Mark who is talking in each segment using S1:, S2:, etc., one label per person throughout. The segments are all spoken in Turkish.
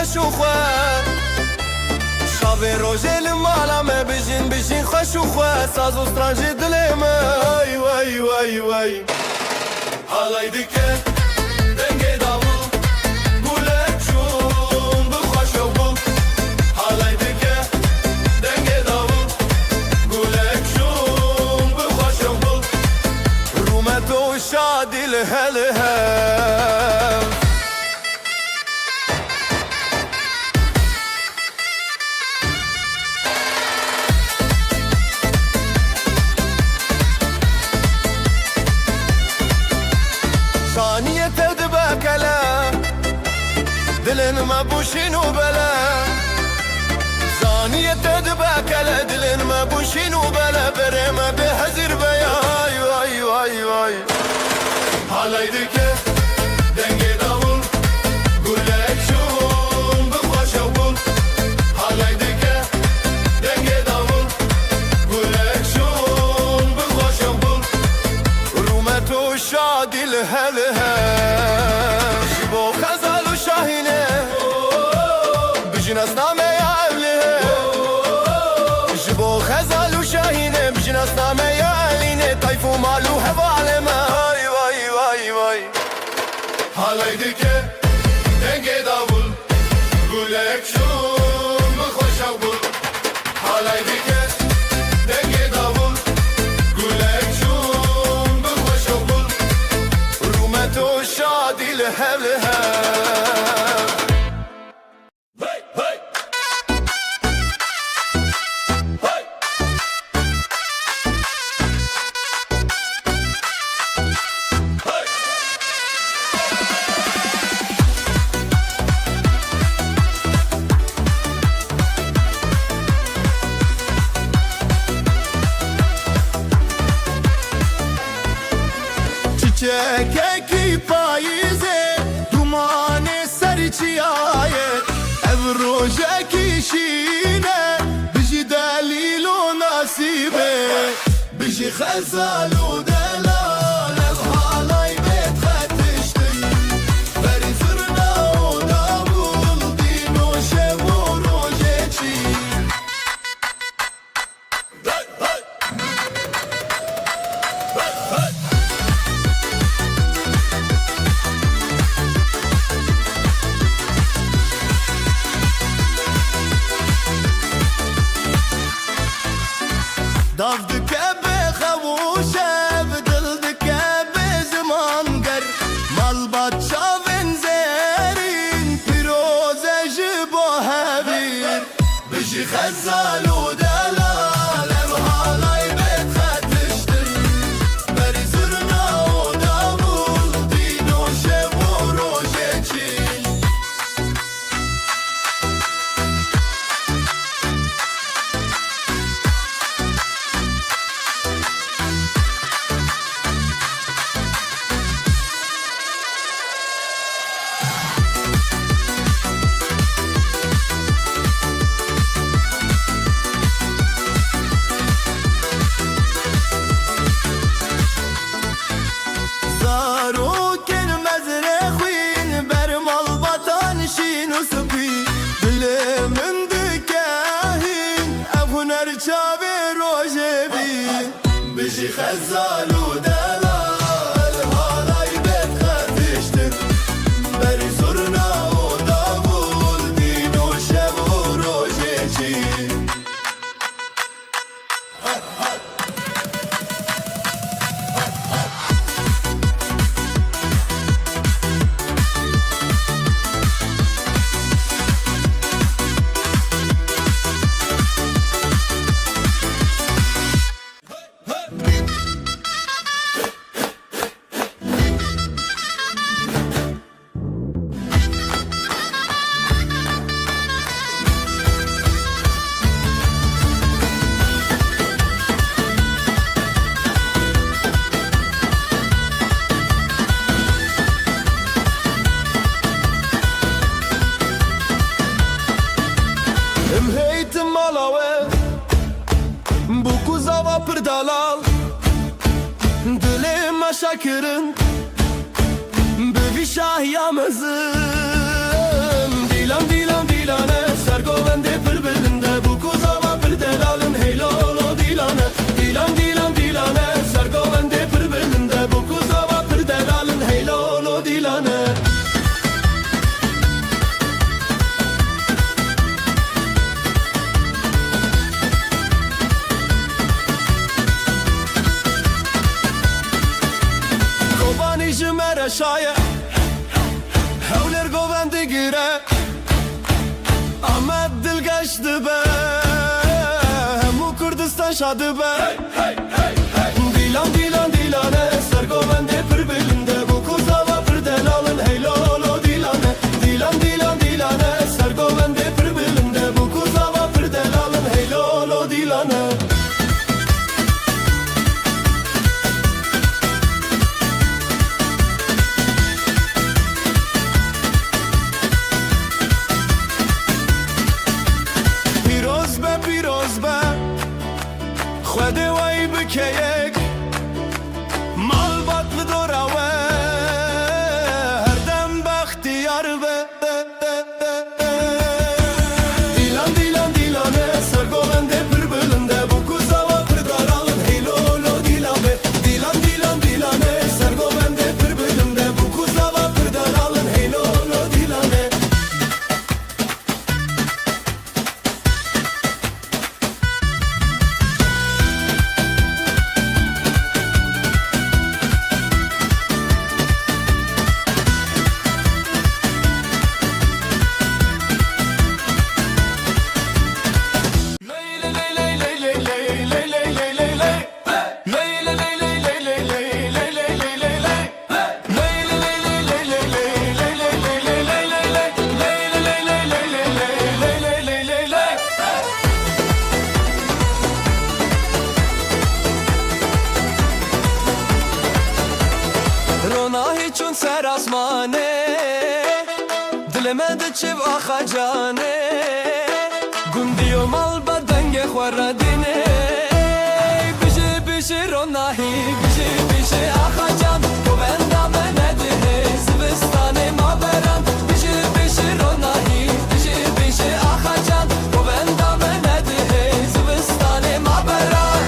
S1: خوش و خواه شاوه روژه لمالا me بجین خوش و خواه ساز و سترانجی دلی من وای وای وای حالای دکه دنگی داوو گوله چون بخوش و بو حالای دکه دنگی داوو گوله چون بخوش و بو رومت و شادی لهله ثانية تدبك لا دلن ما بوشين وبلا ثانية تدبك لا دلن ما بوشين وبلا بريما بهزر بياي واي واي واي حالي دكه دنگي داول قولك شون بخوش وبول حالي دكه دنگي داول قولك شون بخوش وبول رومت و شادي لهلها شبو خزال و شاهينه بجناس نامه يا أهلها شبو خزال و شاهينه بجناس نامه يا أهلينه طيف و مالو هفالما واي واي واي واي حالي دكه دنگي داول قولك شون بخوش وبول حالي دكه دنگي داول قولك شون بخوش وبول رومت و شادي لهلها çiçek payizê dumanê serî çiyaye ev rojekî şîne bijî delîl û nasîbê bijî xezal û delal ev halay bêt xetiştin berî zirna û davul dîn û şev û rojê çî Dav dike be xewuşe bi dil dike be ziman ger malbat çavên zerîn pîroze ji bo hevîr bijî xezal û delal ev halay bêt xetiştin berî zirna û davul dîn û şev û rojê çî bijî xezal û delal halay bêt xetiştin berî zirna û davul dîn û şev û rojê çî dalal Dilê me şekirin Bi vî şahiya mezin Dîlem dîlem geçti be, hemu Kurdistan şadı be. Dilan dilan dilane, sergovende pır belinde, bu kuzava pır delalın, hey lolo dilane. Dilan dilan dilane, sergovende pır belinde, bu kuzava pır delalın, hey lolo dilane. پیروز به خود وای بکیک مال باطل دوراوه هر دم بختیار به دیلان دیلان دیلانه سرگوونده پر بلنده bu kuzava پر daralın hey lolo dilane. Dilan dilan dilane سرگوونده پر بلنده bu kuzava پر daralın hey lolo dilane. چون سر آسمانه دل من چه آخا جانه گندی و مال بدنگ خوردینه بیشه بیشه روناهی بیشه بیشه آخا جان تو بندم نده زبستان ما بران بیشه بیشه روناهی بیشه بیشه آخا جان تو بندم نده زبستان ما بران.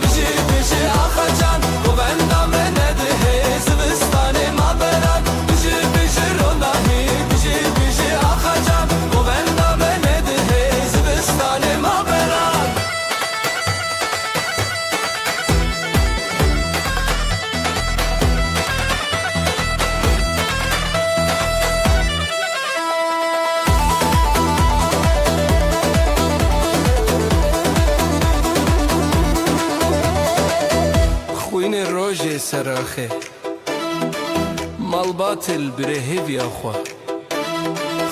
S1: بیشه بیشه آخا جان تو بندم نده زبستان ما بران بیشه بیشه روناهی بیشه بیشه آخا جان تو بندم نده زبستان ما بران. خوین روژ سراخه مال باطل بره هیوی آخوا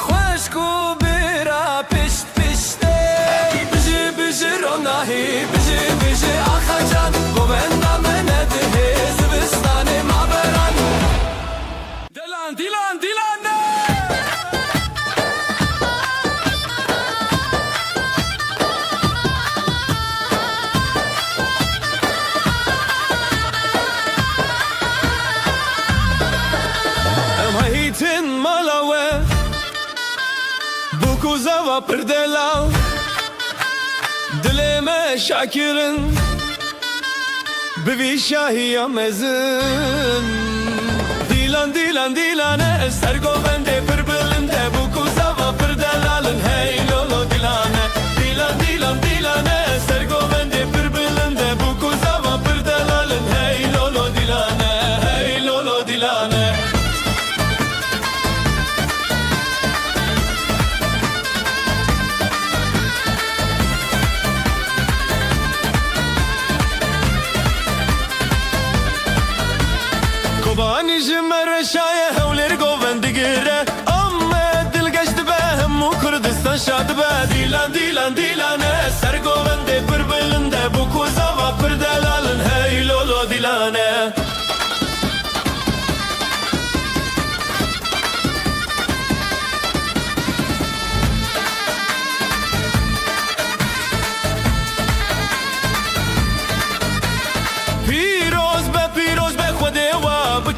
S1: خوشکو برا پشت پشته بیشه بیشه روناهی بیشه بیشه آخا جان گوبندم نده زبستان ما بران. دیلان دیلان دیلان هیتن مالاوه bu kuzava پر delal dilime şakirin بوی شاهی مزن دیلان دیلان دیلانه سرگوونده پر بلنده bu kuzava پر delalın hey lolo dilane. Dilan dilan dilane سرگوونده پر بلنده bu kuzava پر delalın hey lolo dilane hey lolo dilane. Kobani jimmer şaye hevleri govendi gire Amma dil geçti be hemmu Kurdistan şadı be. Dilan dilan dilane sergovende bir belinde bu kuzava bir delalın hey lolo dilane.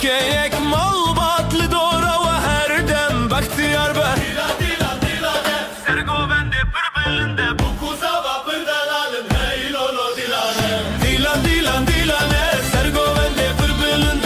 S1: که یک مال باطل دوره و هر دم بختیار به دیلان دیلان دیلانه سرگوونده پر بلنده bu kuzava bir delalın hey lolo dilane. Dilan dilan dilane sergovende bir bölünde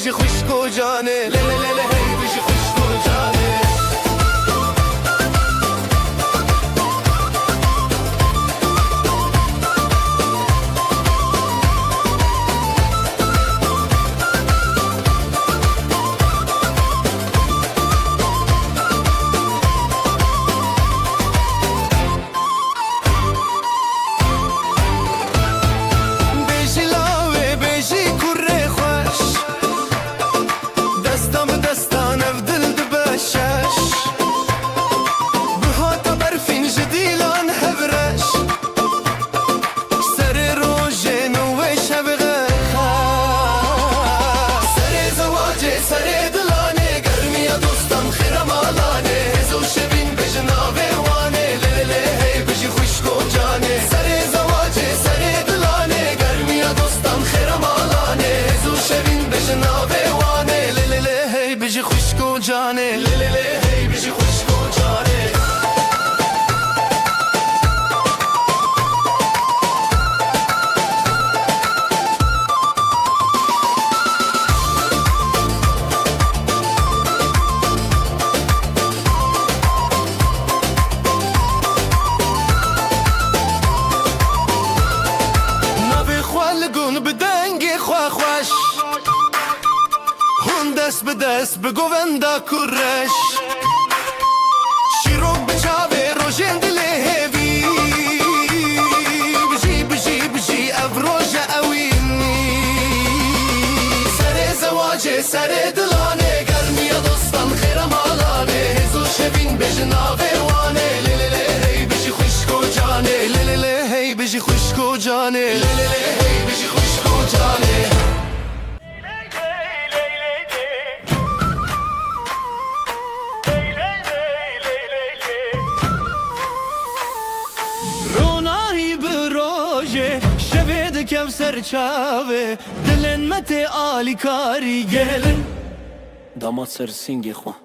S1: بجی خوشک و جانه لی لی لی لی هی بجی خوشک و جانه جانه لی لی لی هی بجی خوشک و جانه نبی خوالگون بدنگی خواه خوش دست به دست به گووندا کرش شیروک به چاوه روژن دل هیوی بجی بجی بجی او روژه اوینی سر زواجه سر دلانه گرمی دوستان خیرم آلانه هزو شبین بجناوه وانه لی لی لی هی بجی خوشک و جانه لی لی لی هی بجی خوشک و جانه لی لی لی هی بجی خوشک و جانه کفسر چاوه دلن مت آلی کاری گلن داماد سر سینگی خواه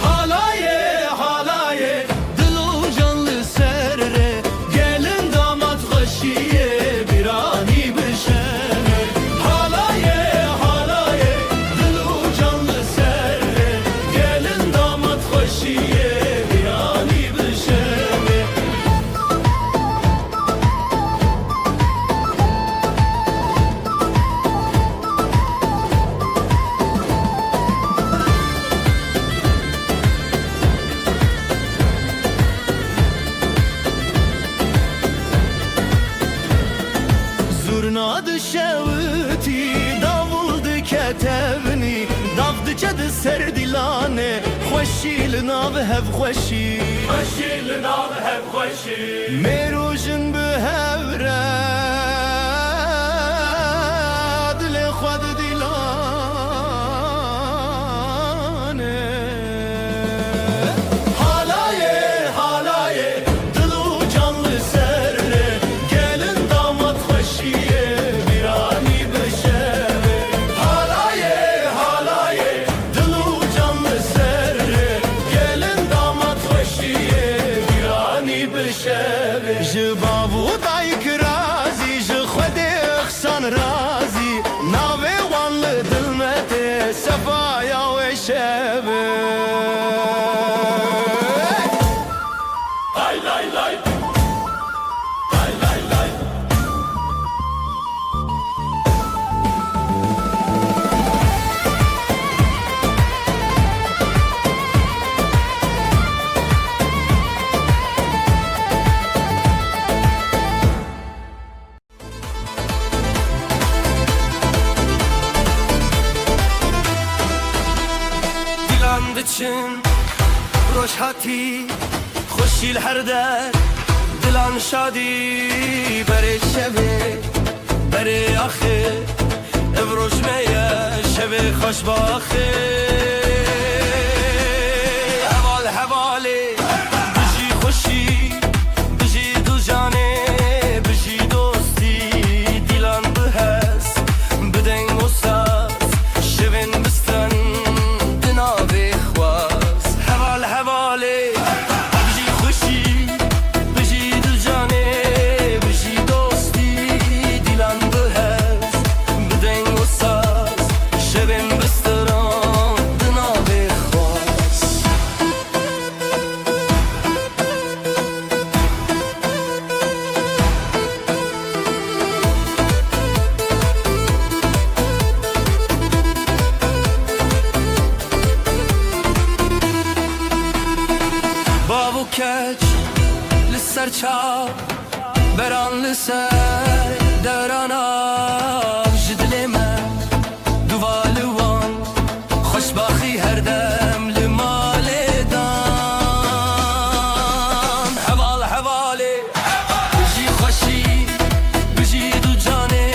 S1: حالایه حالایه دلو جانlı سره gelin damat خوشیه birani بشنه حالایه حالایه دلو جانlı سره gelin damat خوشیه birani بشنه Zurnadı şevti, davuldu ketevni Davdı cadı serdilane Xoşil nav hev xoşi Xoşil nav hev xoşi Merujun bu hevre Dile xwad dilane Halaye halaye Dilu canlı serre Gelin damat xoşiye birani beşere Halaye halaye Dilu canlı serre Gelin damat xoşiye birani beşere Ji babu dayk razi Ji xwedê xsan razi Navê wan li dil me tê Sefaya wê şeve Lay lay lay Lay lay lay Dilan diçin روشهاتی خوشیل هر در دلان شادی بره شبه بره آخه ابروش میه شبه خوش باخه حوال حواله بجی خوشی بجی دو جانه بجی دوستی دیلان بهست بدنگ و ساز شبین بستن دناوی خواز حوال حواله بجی خوشی بجی دو جانه بجی دوستی دیلان بهست بدنگ و ساز
S2: çav beran li ser devranan ji dilê me duva li wan xweşbaxî herdem li malê dan heval hevalê bijî xweşî bijî du canê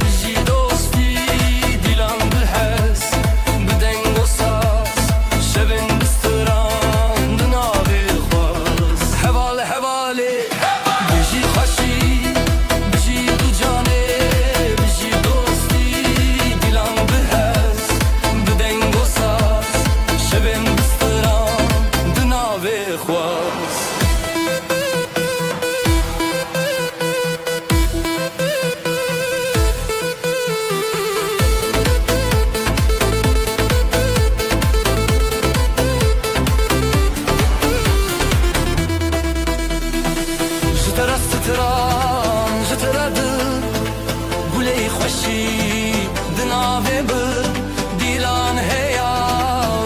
S2: bijî dostî dîlan bi hez bi deng û saz şevên bistiran di navê xwaz heval hevalê bijî xweşî bijî du canê bijî dostî dîlan bi hez bi deng û saz şevên bistiran di navê xwaz ji te re stran ji te re dil gulê xweşî di navê bir dîlan heya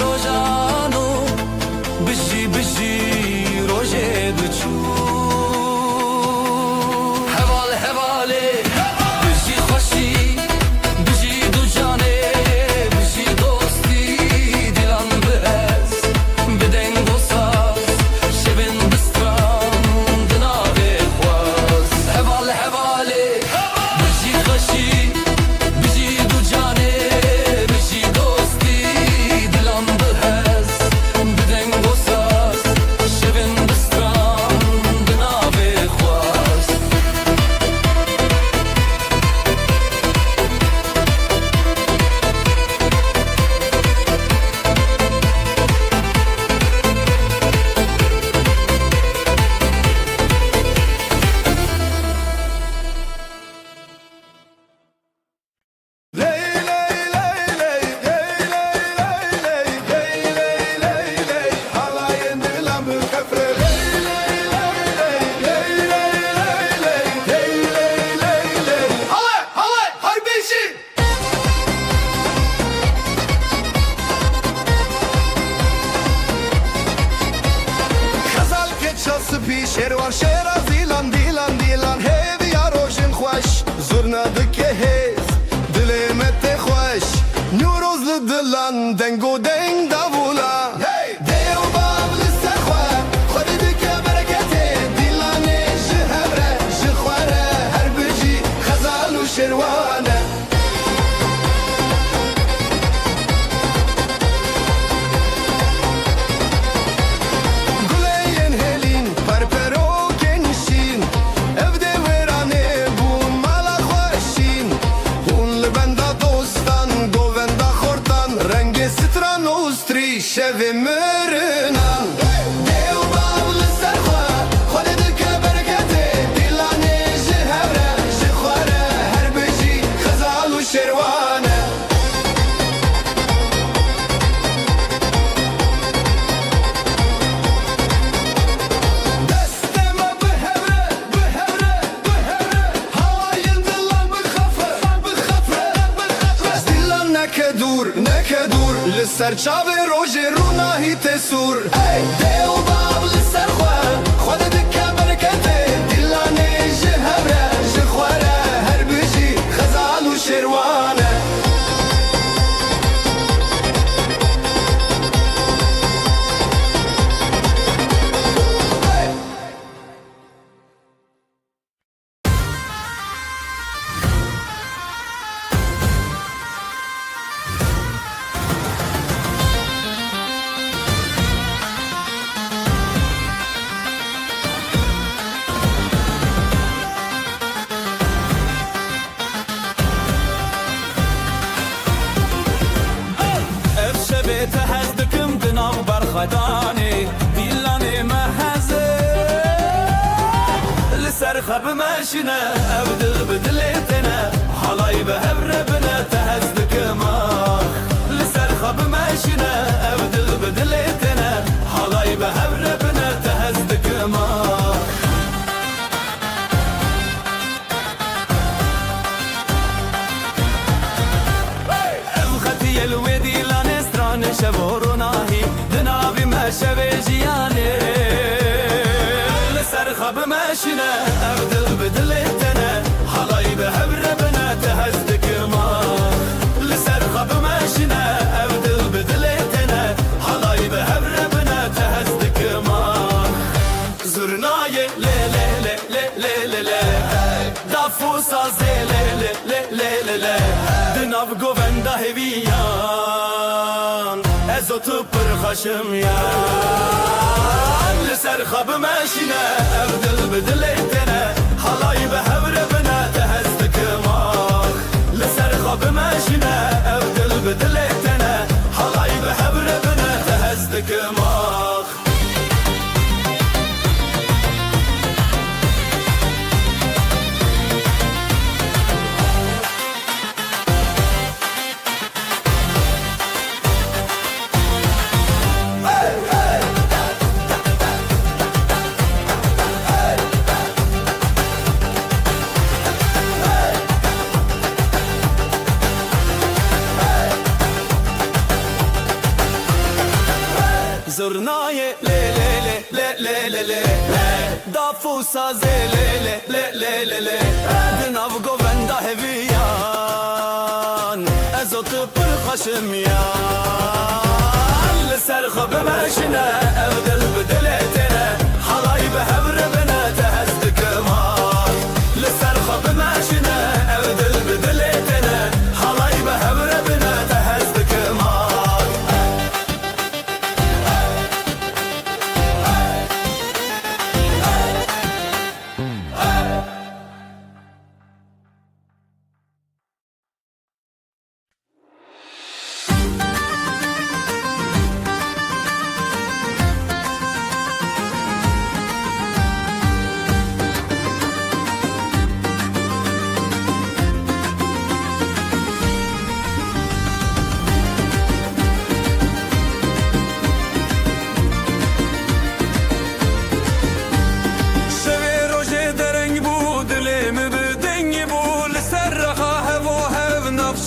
S2: rojan û bijî bijî rojê diçû heval hevalê bijî xweşî bijî du canê bijî dostî dîlan bi hez bi deng û saz şevên bistran di navê xwaz heval hevalê bijî xweşî bijî du canê bijî dostî dîlan bi hez bi deng û saz şevên bistran di navê xwaz
S1: Ley ley ley ley ley ley ley ley ley ley halayın dilan bu kafre ley ley ley ley ley ley ley ley ley halay halay harbişi Xezal keçası pi şervan şeraz dilan dilan dilan hev ya rojin xoş zurna dike hez dilê me tê xweş nûroz li dilan deng û deng davûla Dêw bav li ser xwe xwedî dike bereketê dîlanê ji hev re ji xwe re her bijî xezal û şerwan e Guleyên hêlîn perperokên şîn ev dê wêranê bûn mala xweşîn hûn li benda dostan govenda xortan rengê stran û strî şevê mirinan Dêw bav li ser xwe xwedî dike bereketê dîlanê ji hev re ji xwe re her bijî xezal û şerwan e Desteme bi hevre bi hevre bi hevre halayın dilan bi xefre bi xefre bi xefre Dîlan neke dur li ser çavê rojê rûnahî tê sûr Dêw bav li ser xwe xwedî dike bereketê dîlanê ji hev re ji xwe re her bijî xezal û şerwan e
S3: ev şevê te hez dikim di nav berxwedanê dîlanê me hez e li ser xwe bimeşîne ev dil bi dilê têne halay bi hev re bine te hez dikim ah li ser xwe bimeşîne ev dil bi dilê têne halay bi hev re bine te hez dikim ah ev xetiyê li wê dîlanê stranê şevor û nahî di navê me şevê jiyanê li ser xwe bime ماشينا أبدل بدلتنا حلاي بهبرة بنا تهزدك ما لسر خب ماشينا أبدل بدلتنا حلاي بهبرة بنا تهزدك ما زرناي لي لي لي لي لي لي لي دافو سازي لي لي لي لي لي لي دناف گووندا هویان ازوتو پر خشم یا لسر خب ماشينا أبدل بدلتنا حلاي بهبرة بنا تهزدك ما لسر خب ماشينا أبدل بدلتنا حلاي بهبرة بنا تهزدك ما زرناي لي لي لي لي لي لي لي دافو سازي لي لي لي لي لي لي دناف گووندا هویان ازوت پر خشم یا لسر خب ماشينا أبدل بدلتنا حلاي بهبرة بنا تهزدك ما لسر خب ماشينا أبدل بدلتنا حلاي بهبرة بنا تهزدك ما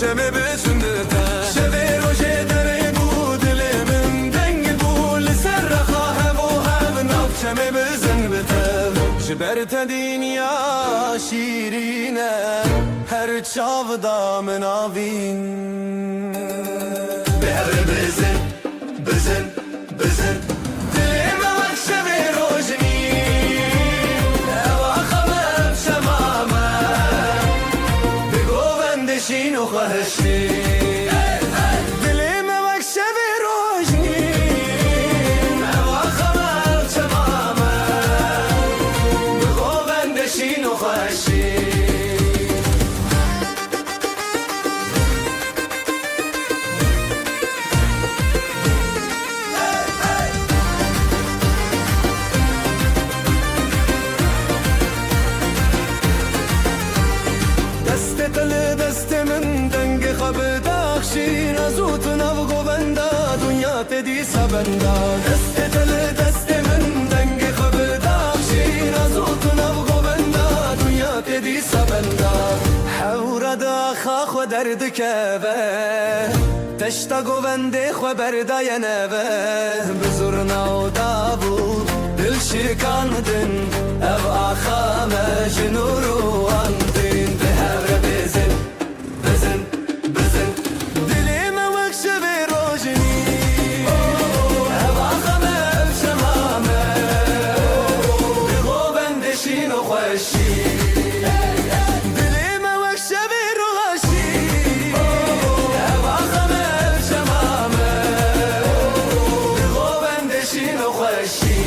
S2: شمه بسندتا
S3: شبه روژه دره بود دلمم دنگ بود لسر رخاه و هم
S2: شمه بزن بتر
S3: جبرت دنیا شیرینه هر چاودا مناوین
S2: بهر بزن بزن بزن
S3: دلم وقت شبه روژنی اواخمم شمامه بگو بندشین و خواهشی دلم وقت شبه روژنی اواخمم شمامه بگو بندشین و خواهشی دست من دنگ خب داخشین ازوت نو گووندا دنیا تدی سبندا دست من دنگ خب داخشین ازوت نو گووندا دنیا تدی سبندا حور دا خو درد کبه تشتا گوونده خو بردای نبه بزرنا و دابو دل شکاندن او آخامه جنورو اندین به هر بزن بزن بزن دلیم وقت به روژنی او آخامه شمامه بگو بندشین و خوشی دلیم وقت به روژنی او آخامه شمامه بگو بندشین و خوشی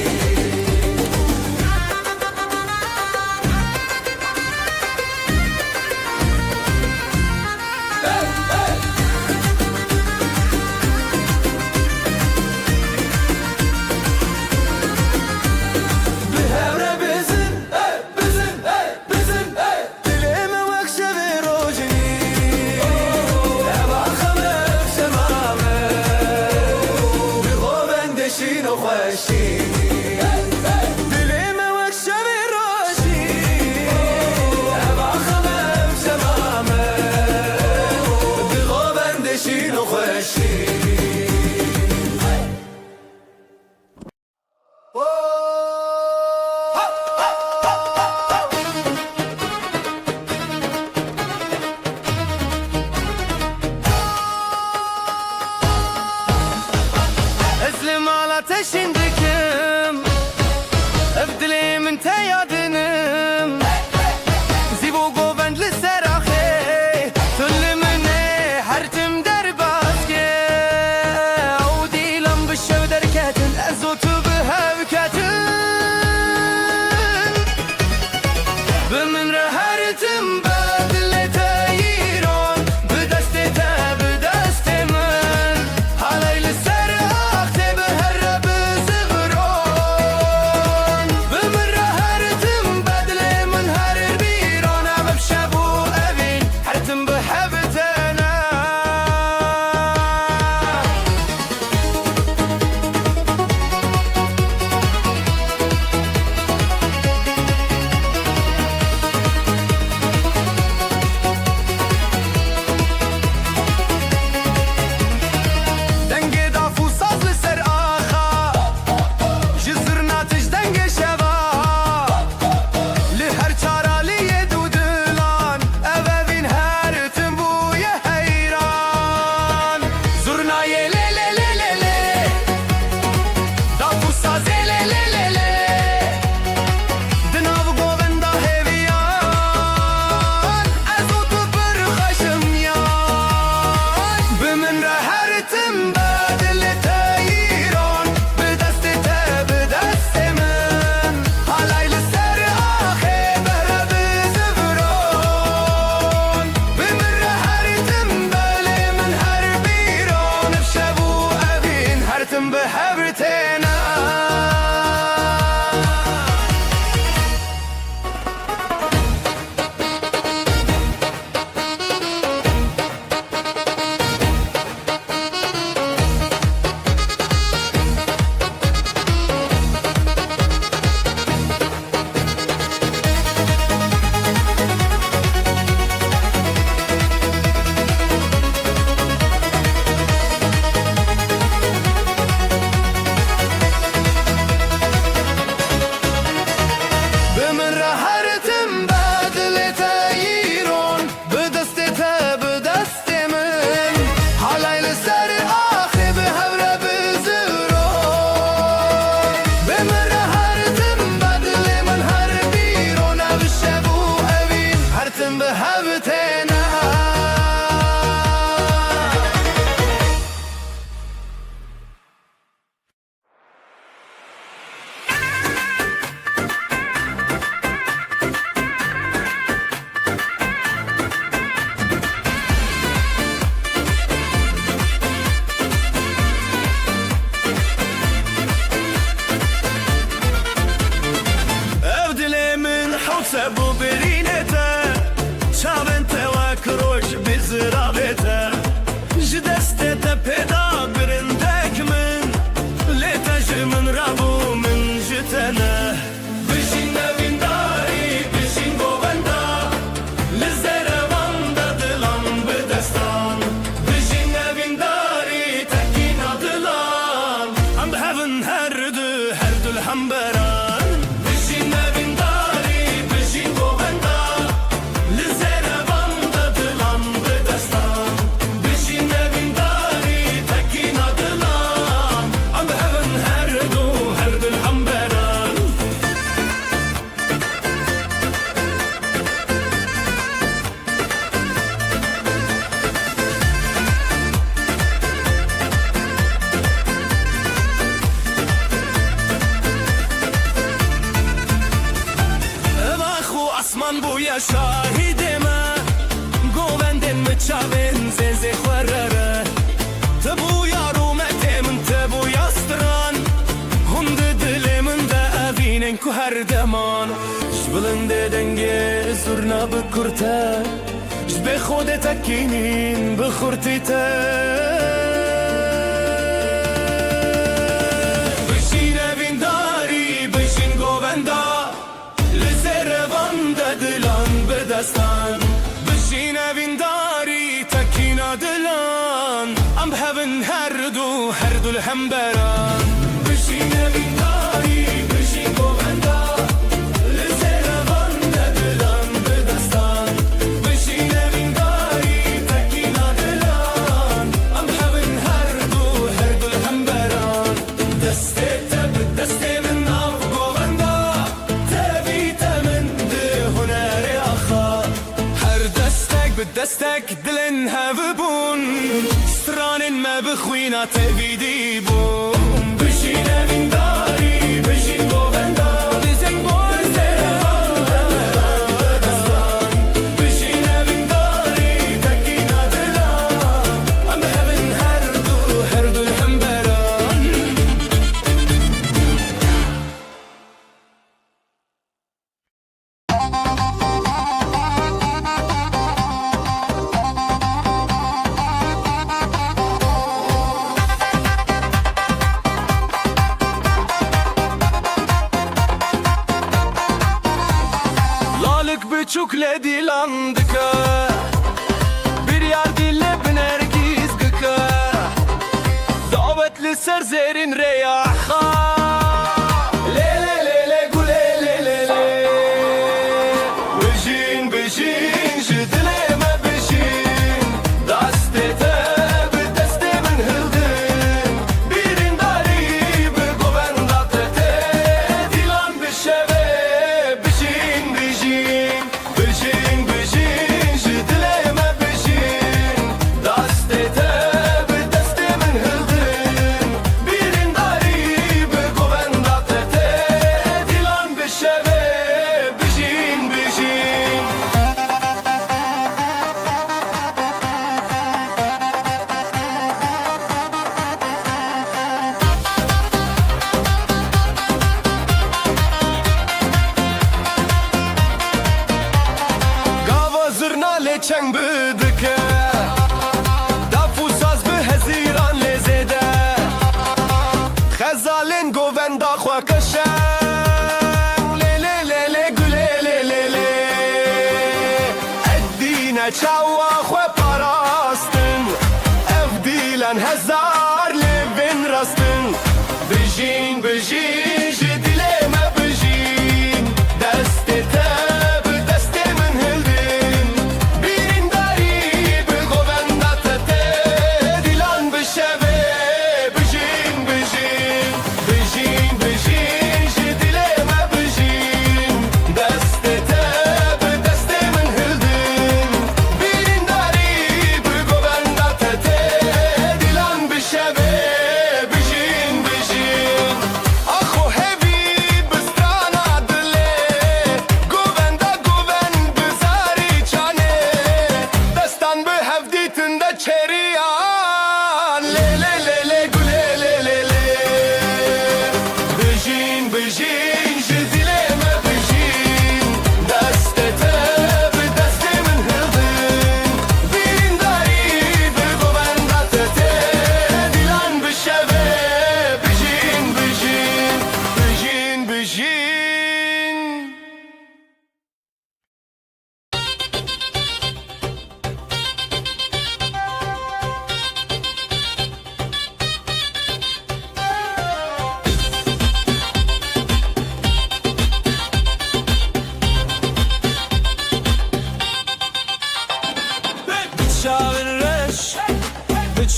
S1: من رهرتم بدلت ایران به دست من حالی لسر آخته به هر بزغران به من رهرتم بدل من هر بیران عبب شبو اوین هرتم به حبتنا
S3: سبو برینته چاونته و کروش بزرابته جدسته پیدا برندک من لیتش من رابو من جتنه بشین نوینداری بشین گووندا لزرواندا دلان بدستان بشین نوینداری تکین دلان ام هفن هر دل همبران بشین نوینداری اسمان بویا شاهدمه گووندن مچاون زنزه خورره تبویا رومته من تبویا ستران هند دل من ده اوینن که هر دمان جبلنده دنگه زرنا بکرته جبه خود تکینین بخورتی ته بشین اوینداری بشین گووندا دلان بدستان بشین اوینداری تکینا دلان ام هفن هر دل همبران بشین اوینداری بشین گووندا لزروان دلان بدستان بشین اوینداری تکینا دلان ام هفن هر دل همبران دسته تب دسته من آف گووندا دستك دلن هفبون ستران ما بخوينا تبيدي بون بشين من داري بشين گووندا بزن بون dilan dike Bir yar dille binergiz gıke Davetli serzerin reyaha Çeng bıdıke Dafu saz bi heziran lezede Xezalin govenda xwa keşen Le le le le güle le le le Eddine çawa xwe parastin Ev dilen hezar levin rastin Bijin bijin ji dileme bijin Deste te bi deste min hildin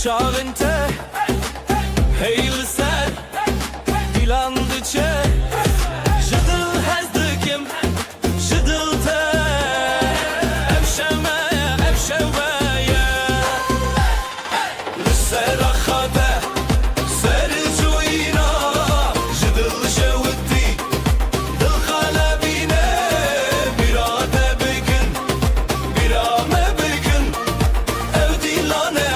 S3: Çağın te Heyli sen Dilandı çe Jıdıl hezdikim Jıdıl te Evşemeye Evşeveye Lüsera khade Sercuyina Jıdıl şevdi Dıl halabine Birade bigin Birame bigin Ev dilane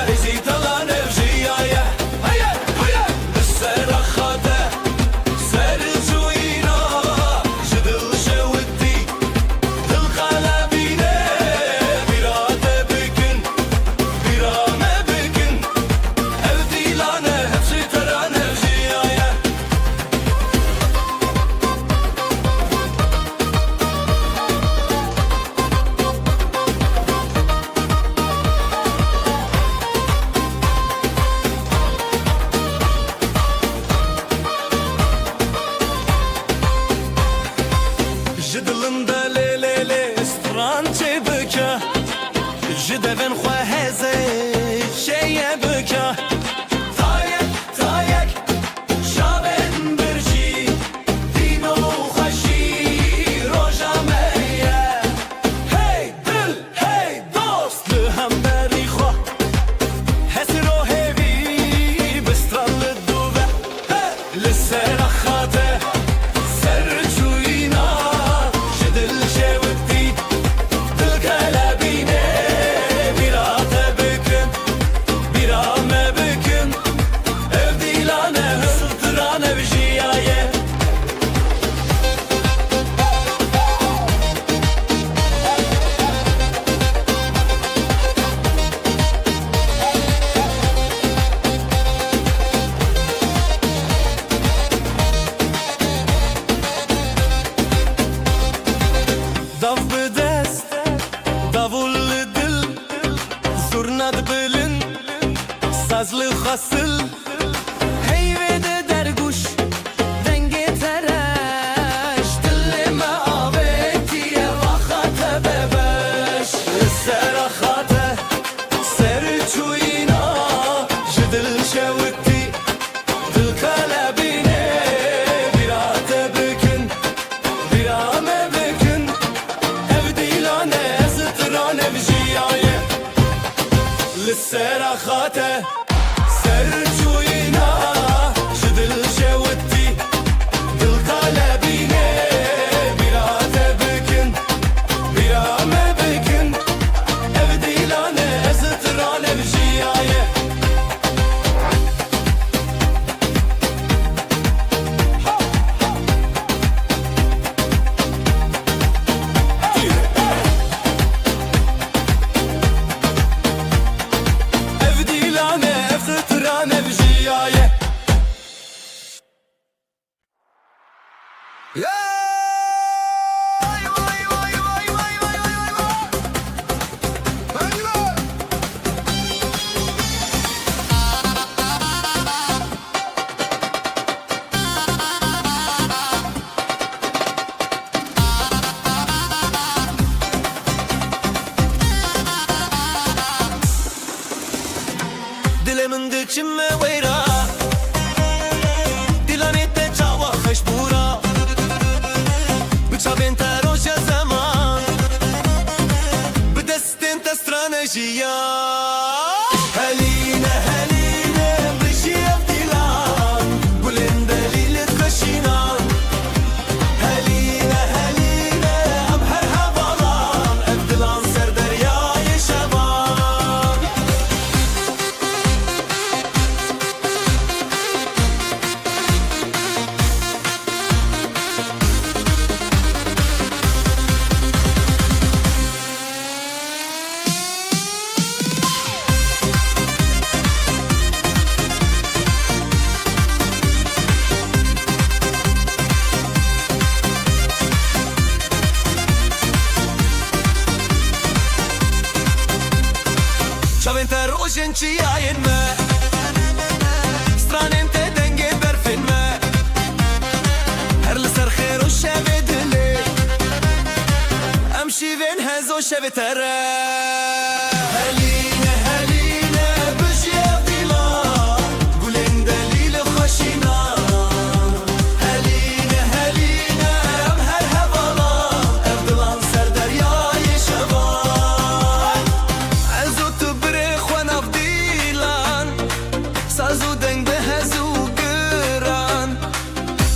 S3: Jidilinde le le le Strançe bıka Jidevin xwe heze Şeye bıka Tayek tayek Şaben birci Dino xweşi Roja meye Hey dil hey dost Li hemberî xwe Hesiro hevi Bistran li dûve Li sera xate Maybe
S1: للسراخاته سرجوينا جدل جوتي دل قلبيني بلا تبكن بلا ما بكن ابدي لانا ازترانا بجيايه
S3: من دچم ویرا دیلانی تجاوا خشبورا بچابین تروش زمان بدستین تسترانجیا هلینه هلینه بجیب دیلان گلن دلیل کشینان هلینه هلینه اب هر هوالان ابدلان سر دریای شبان شاوین تر روشن چیاین ما سترانین ته دنگه برفین ما هر لسر خیر و شوی دلی امشی وین هزو شوی تره هلینه هلینه بجیب دیلان گلین دلیل خوشینان هلینه هلینه ام هر هوالان ابدلان سر دریای شبان ازو تو بری خوان افدیلان سازو دنگ به هزو گران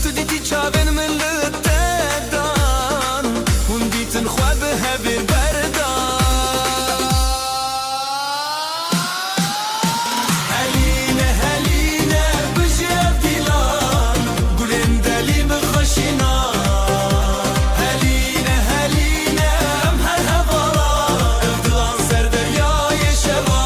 S3: تو دیتی چاوین من لتدان هون دیتن خواه به هبیر بردان هلینه هلینه بجیب دیلان گلین دلیل خوشینان هلینه هلینه ام هر هوالان ابدلان سر دریای شبان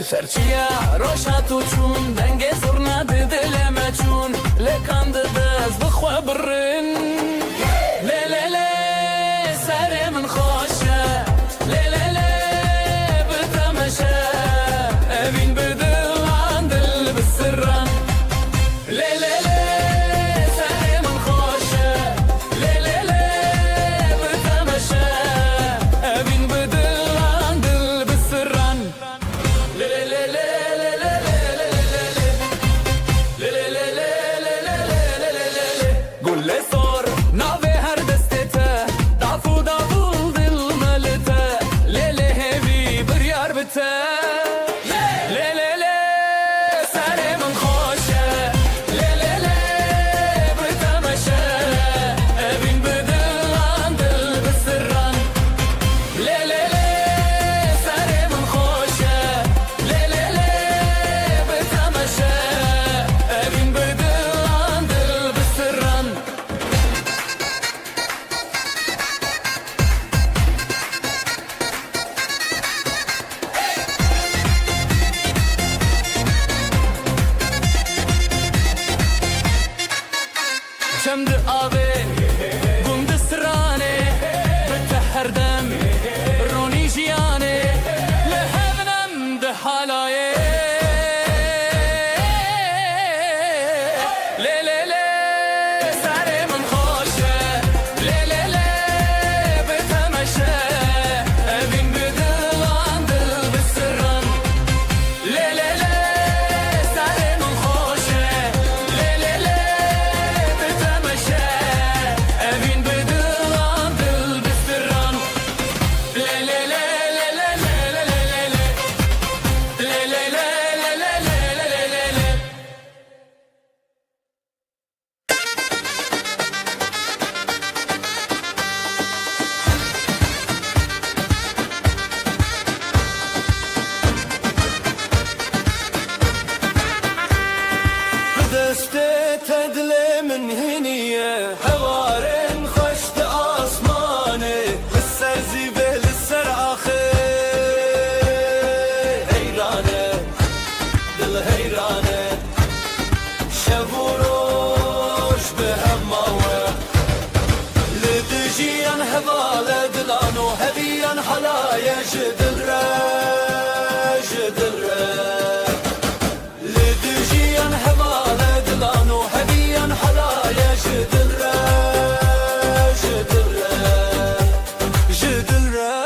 S3: سرچیا روشاتو چون دنگ زرنا دلمه چون لکاند دست بخوا برن لی سر من خوشه لی بتمشه اوین بدلان دل بسران لی سر من خوشه لی بتمشه اوین بدلان دل بسران لی هواله دلانو هبيان حلايا جدره جدره لدجيان هواله دلانو هبيان حلايا جدره جدره جدره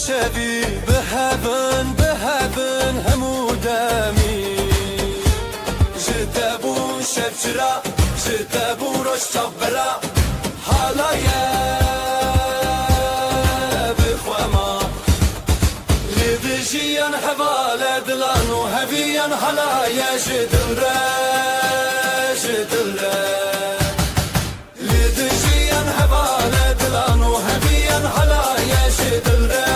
S1: شبي بهبن بهبن همو دمي جدبو شبجرا جدبو روش شبرا حالا يا بخوما لدجيان حوالا دلانو هبيان حالا يا جدلرا جدلرا لدجيان حوالا دلانو هبيان حالا يا جدلرا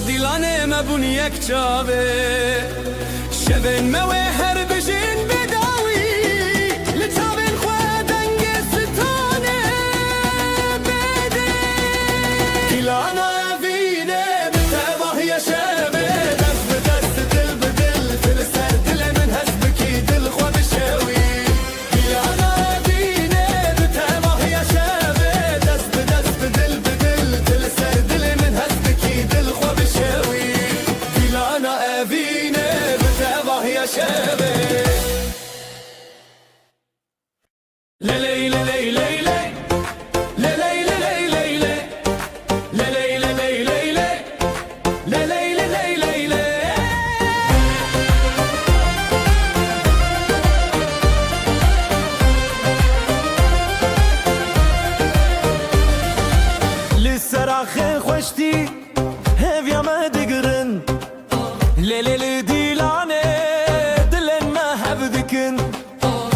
S3: دیلانه مبون یک چاوه شبن موه هر بجین بداوی لچاوین خواه دنگ ستانه بده دیلانه وینه بتباه یا شبه دست به دست دل به دل دل سر دل من هست بکی دل خواه بشوی دیلانه وینه بتباه یا شبه دست به دست به دل به دل دل سر دل من هست بکی دل خواه بشوی دیلانه وینه بتباه یا شبه لیلی لیلی لیلی لیلی لیلی لیلی لسراخ خوشتی هفیا ما دگرن لیلی دیلانه دلن ما هبدکن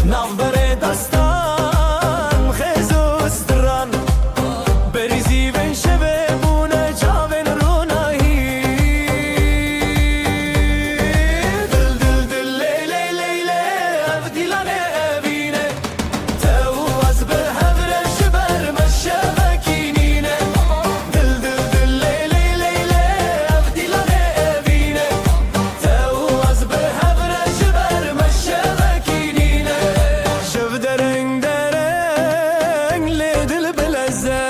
S3: نافبر دستان خزوستران بریزی بین شبه بونه جاوین رونایی دل دل دل لیلی لیلی اف دیلانه اوینه تو از به هفرش بر مشبکینینه دل دل دل لیلی لیلی اف دیلانه اوینه تو از به هفرش بر مشبکینینه شب درنگ درنگ لیدل بلزه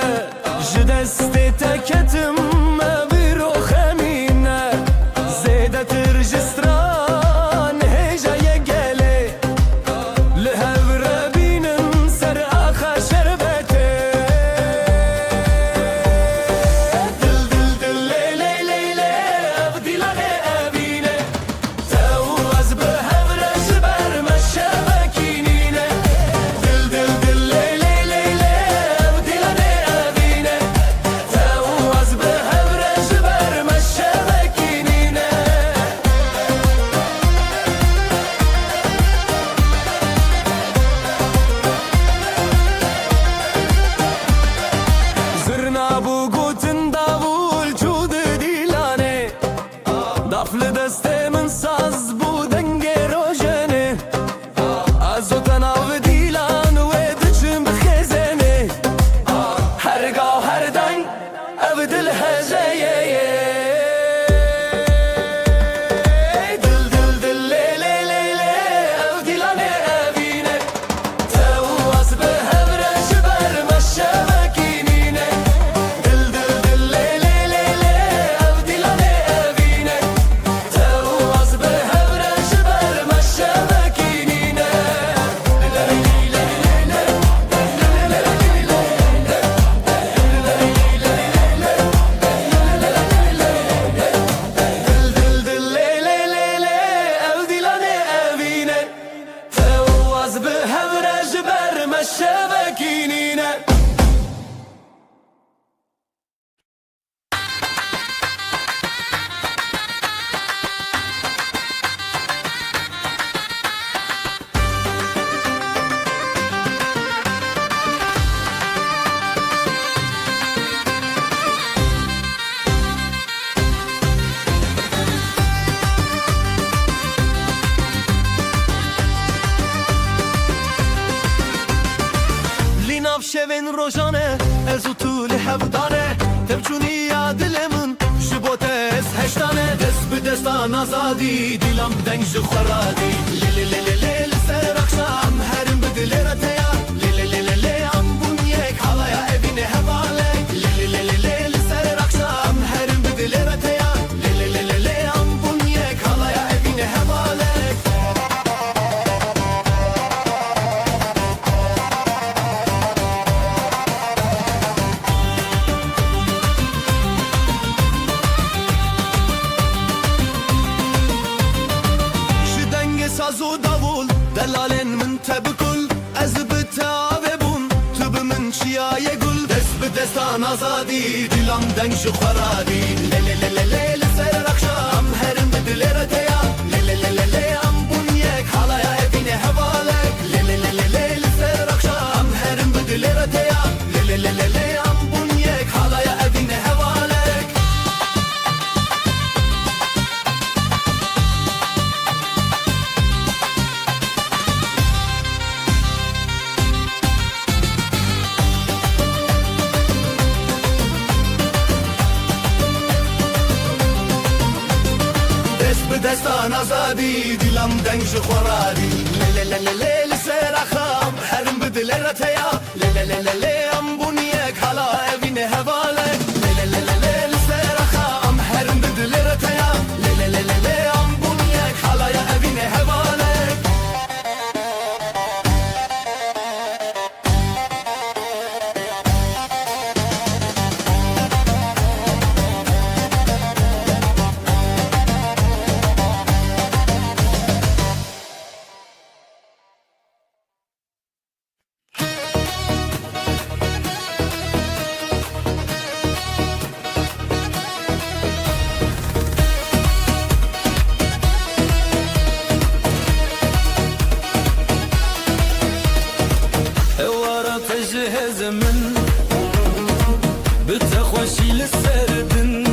S3: جدست تکتم بیرو خمینه زیده ترجستران هجای گله لهور بینم سر آخا شربته دل دل دل لیلی لیلی اف دیلانه اوینه تو از به هورش بر مشبکینینه دل دل دل لیلی لیلی اف دیلانه اوینه تو از به هورش بر مشبکینینه زرنا بو گوتن داول چود دیلانه دافل دسته من ساز بو دنگ روشنه از او تناو دیلان و دچم بخزنه هرگاه هر دنگ او دل هزایه دل دل دل لیلی لیلی او دیلانه اوینه تو از به هورش بر مشبکینینه دل دل دل لیلی لیلی او دیلانه اوینه تو از به هورش بر مشبکینینه دل دل لیلی لیلی او دیلانه اوینه تو از به هورش بر مشبکینینه لیناف شوین روزانه از طول هفدانه تبچونی یاد لمن شبوتس هشتانه دست به دستان آزادی دیلم دنگ خورادی لیلی لیلی لیلی سر اخشام هرم بدل رتیا لیلی لیلی لیلی ام بونیک حالا evine havalle لیلی لیلی لیلی سر اخشام هرم بدل رتیا لیلی لیلی لیلی ام بونیک حالا evine havalle ساز و داول دلالن من تبکل از بتاوه بون تو به من چیای گل دست به دستان آزادی دیلم دنگ خورادی لیلی لیلی لیلی سر اخشام هرم بدل رتیا لیلی لیلی لیلی ام بونیک حالا evine havalle لیلی لیلی لیلی سر اخشام هرم بدل رتیا لیلی لیلی لیلی ام بونیک حالا evine havalle دست به دستان آزادی دلم دنگ خورادی لی لسرخام هرم بدل رتیا لی ام بونیک حالا اوین هوالک لی لسرخام هرم بدل رتیا لی ام بونیک حالا اوین هوالک تجهز من بتخوشي للسردن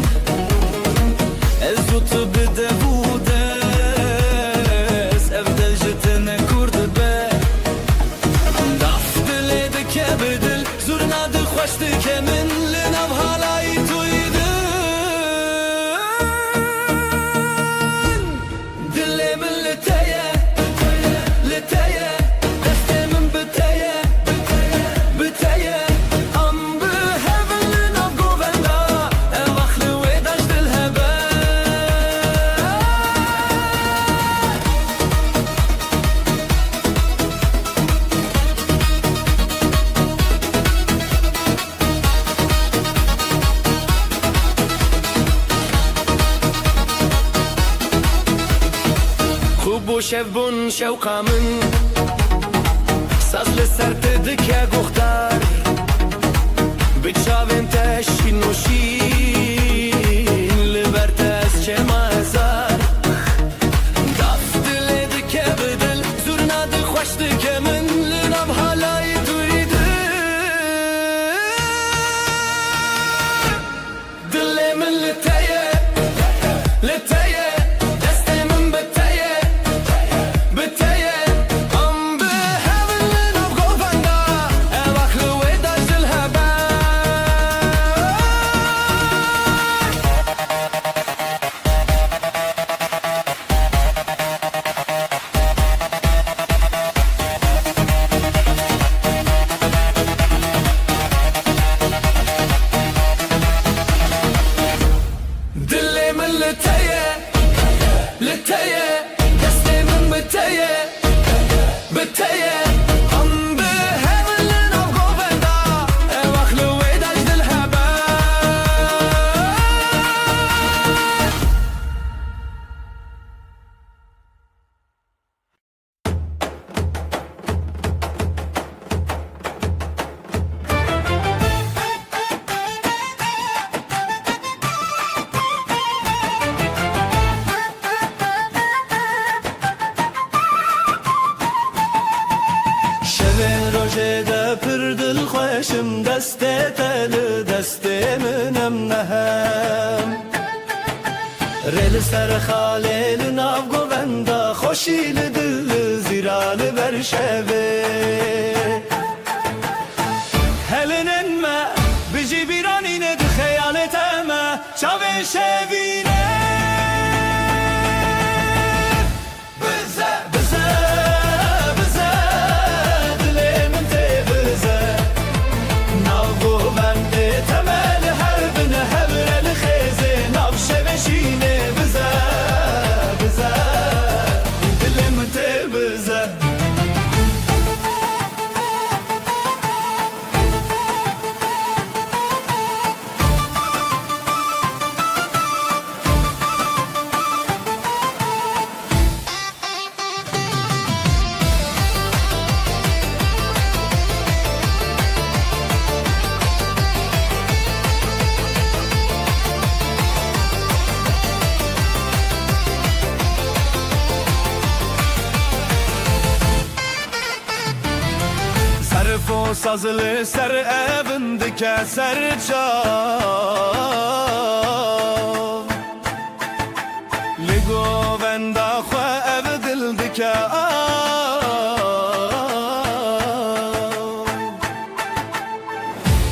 S3: ازوت بدهودس افضل جتنا كرد با ضعف دلدك بدل زورنا دخوشتك من لنب هالاي تويدن دلي من لتايا لتايا دستي من بتايا شبون شوقا من ساز لسر تدك يا قختار بتشافن تشين نوشين لبرتاس شما زار داف دلدك يا بدل زورنا دخوشتك من لنب هالاي تريدن دلي من لتايا لتايا خوشم دست تل دست منم نهم رل سر خاله ناو گوندا خوشی دل زیرال برشوه هلنن ما بجی بیرانین د خیالت ما چاوه شوینه Sazlı ser evindeki serçam Ligo venda xwe ev dildike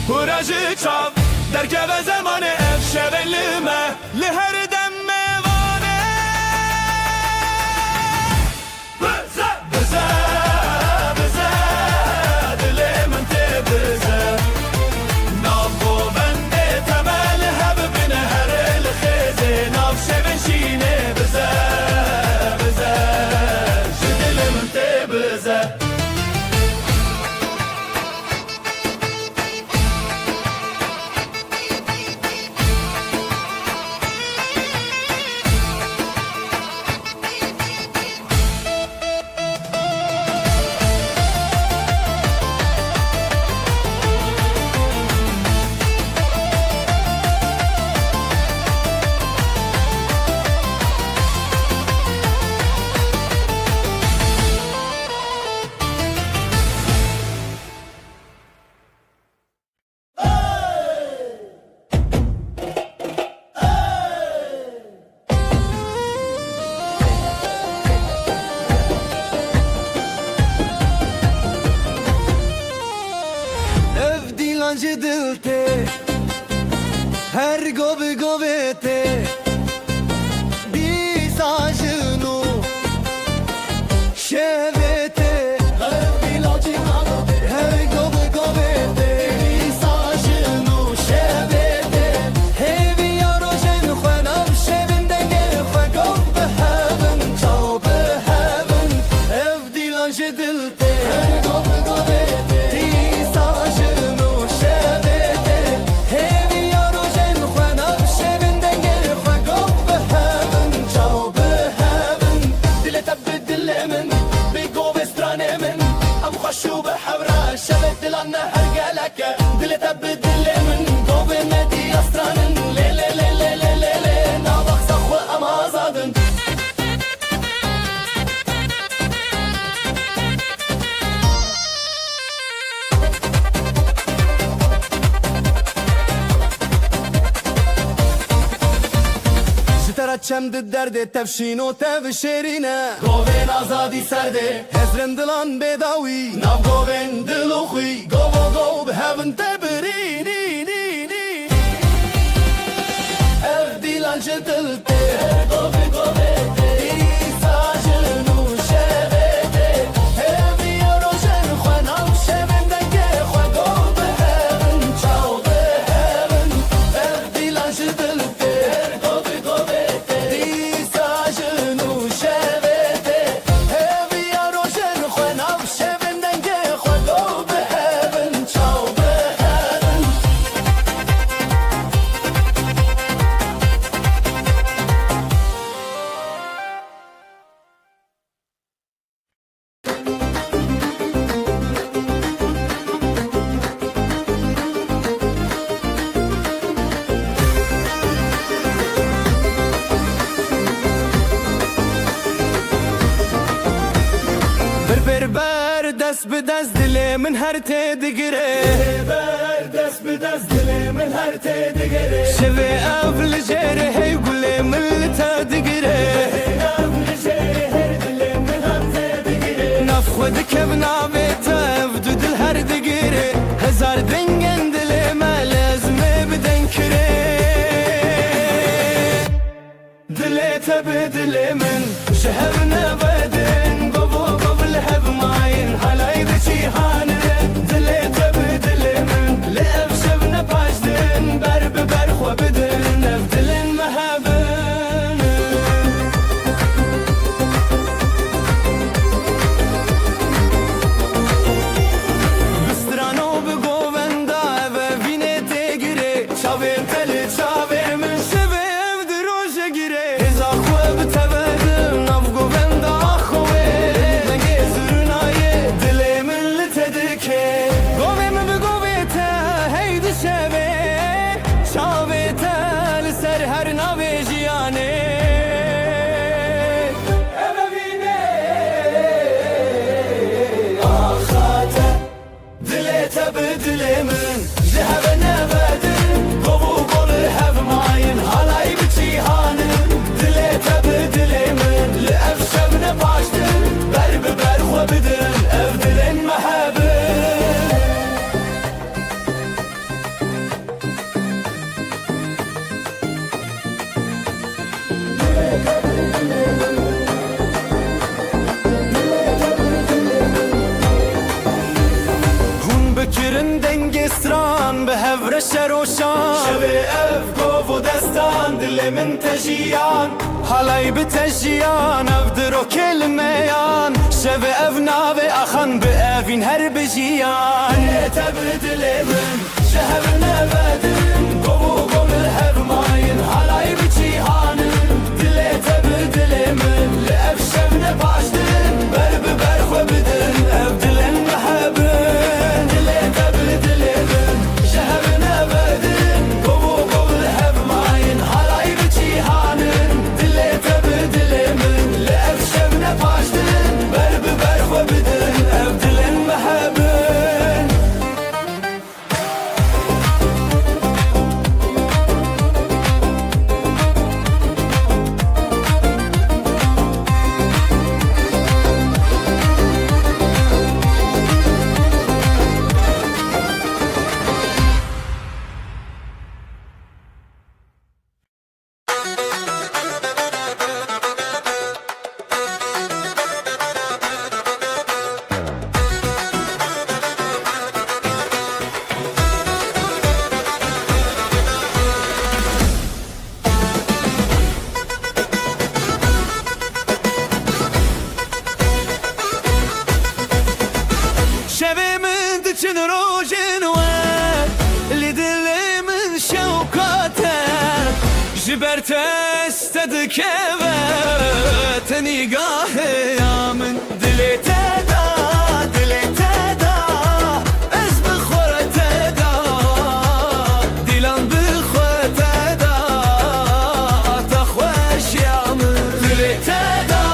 S3: Huracı çav derkeve zamanı ev şevelime Li her dem mevane
S1: Her gobi gobete Bizajinu Şevete Her gobi gobete Bizajinu Şevete Hevi yarojen Khwenam şevinde gel Khwegov beheven Çav beheven Ev dilan jedilte Her gobi gobete Bizajinu Şevete Hevi yarojen Khwenam şevinde gel Khwegov beheven Çav beheven Dile tebdilemin Bigov estranemin Am khashu behevra Şevet dilanna her geleke Dile tebdilemin Gov medi astranin Le le le le le le le Navak sakhwa am azadın Çemdi derdi tevşin o tev şerine Govin azadi serdi Hezrin dilan bedawi Nav govin diluxi Govo gov behevin tebirini Ev dilan jedilte Govi govete İsajinu şevete Hevi yarojen Khwenam şevinden ge Khwegov behevin Çav behevin Ev dilan jedilte Govi govete İsajinu şevete Hevi yarojen Khwenam şevinden ge Khwegov behevin Çav behevin Ber dest bi dest dile min her te digire Ber dest bi dest dile min her te digire Şevi ev li jere hey gule min li te digire Ev li jere her dile min her te digire Naf xwe dikev navê te ev du dil her digire Hezar dengên dilê me lezmê bidin kire Dilê te bi dilê min ji hev nevedin Govo gov li hev mayîn Halay di cîhanê Dilê te bi dilê min Li ev şevne paş din Ber bi ber xwe bidin Ev dilên me hebin Bi strano bi govenda ev evînê tê girê Çavên te li çavê min Şevê ev di roja girê Hêza xwe bi tevedim Nav govenda xwe Dengê zirnayê Dilê min li te dike Govê min bi govê te Hey di şevê Çavê te li ser her navê jiyanê Ev evînê Axa te Dilê te bi dilê min Ji heve nevedin Govu gol hev mayîn Halay bi cîhanê Dilê te bi dilê min Li ev şevne paş din Ber bi ber xwe bidin Ev dilên me hebin Hûn bikirin dengê stran Bi hevre şeroşan Şevê ev gov û destan Dilê min te jiyan Halay bi te jiyan Ev di rokê li meyan Şevê ev navê axan Bi evîn her bi jiyan Dilê te bi dilê min Ji hev nevedin Gov û gov li hev mayîn Halay bi cîhanê Dilê te bi dilê min Li ev şevne paş din Ber bi ber xwe bidin Ev dilên me hebin Dilê te bi dilê min Ji hev nevedin Gov û gov li hev mayîn Halay bi cîhanê Dilê te bi dilê min Li ev şevne paş din Ber bi ber xwe bidin Ev dilên me hebin
S3: تست دکوه تنیگاه یا من دلی تدا دلی تدا از بخوره تدا دیلان بخوره تدا تخوش یا من دلی تدا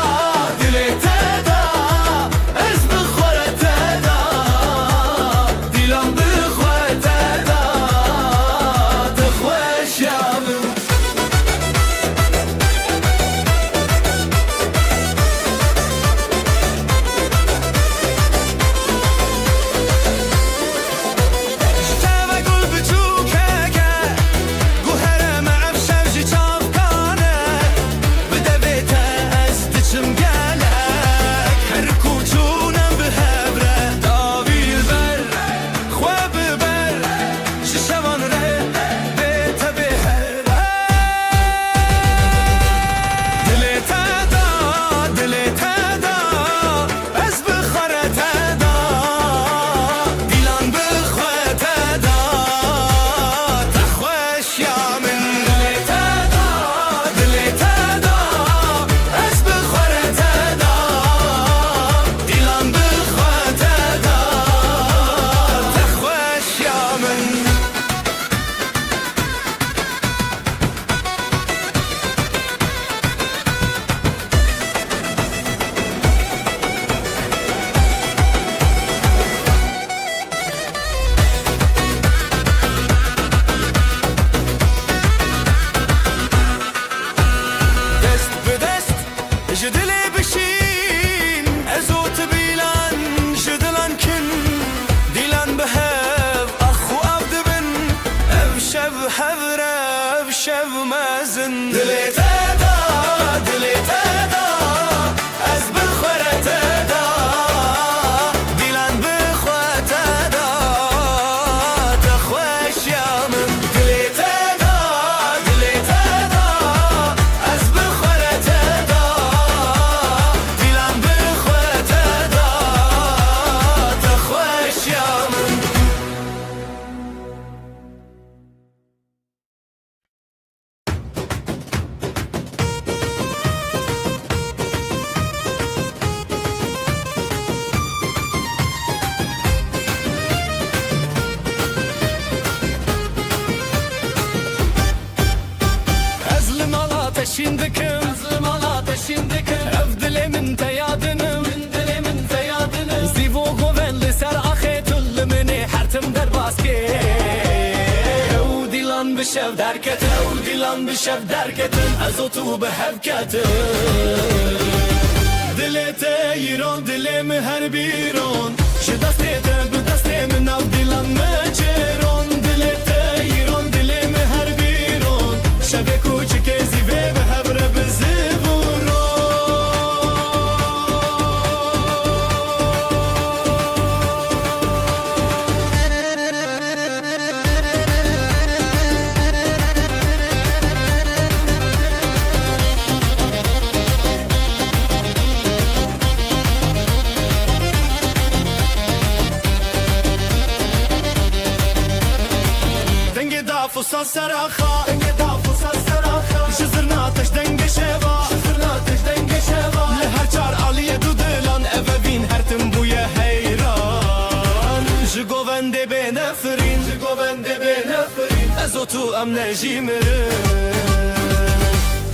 S3: دلی تدا از بخوره تدا دیلان بخوره تدا تخوش یا من جدلي بشين ازوت بيلان جدلان كن ديلان بهاف اخو عبد بن ابشب حبره ابشب مازن دلي تدا دلي تدا از بخوره تدا ديلان بخوره تدا تخوش يا من دلي تدا دلي تدا از بخوره تدا Şimdikim, şimdikim Evdile min teyadınım, min teyadınım Zivo govenli ser ahetulli mini hertim der baske Ev dilan bişev derketin, ev dilan bişev derketin Ezotu behevketin Dilete yiron, dilemi her biron Şu dastete, bu dastemin av dilan meçeron Dilete yiron, dilemi her biron Şebe kuçik ezive behebre bezivuro Denge da fusa saraha Denge da fusa saraha Şızırna ateş denge şeva Şızırna ateş denge şeva Le her çar aliye dudulan Evevin her tim buye heyran Jigovende be nefrin Jigovende be nefrin Ezotu amne jimirin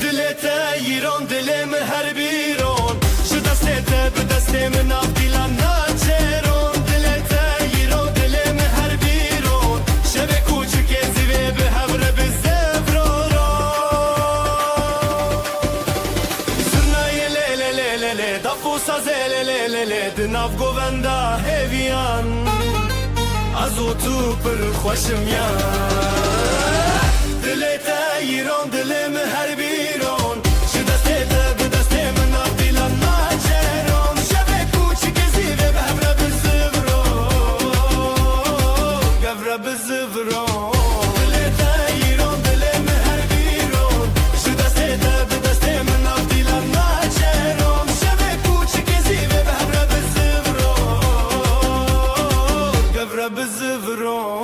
S3: Dilete yiron dilemi her biron Şu dastete bu dastemin av dilan naçeron Dilete yiron dilemi her biron Şebe kuçuk ezive behavre bizevroro Zırnayı le le le le le Dafusa zele le le le Dinav govenda heviyan Azotu pır xoşim ya Dilete yiron dilimi her biron Şu dastete bu dastemin av dilan naçeron Şebe kuçuk ezive behavre bizivro Gavre bizivro Dilete yiron dilimi her biron Şu dastete bu dastemin av dilan naçeron Şebe kuçuk ezive behavre bizivro Gavre bizivro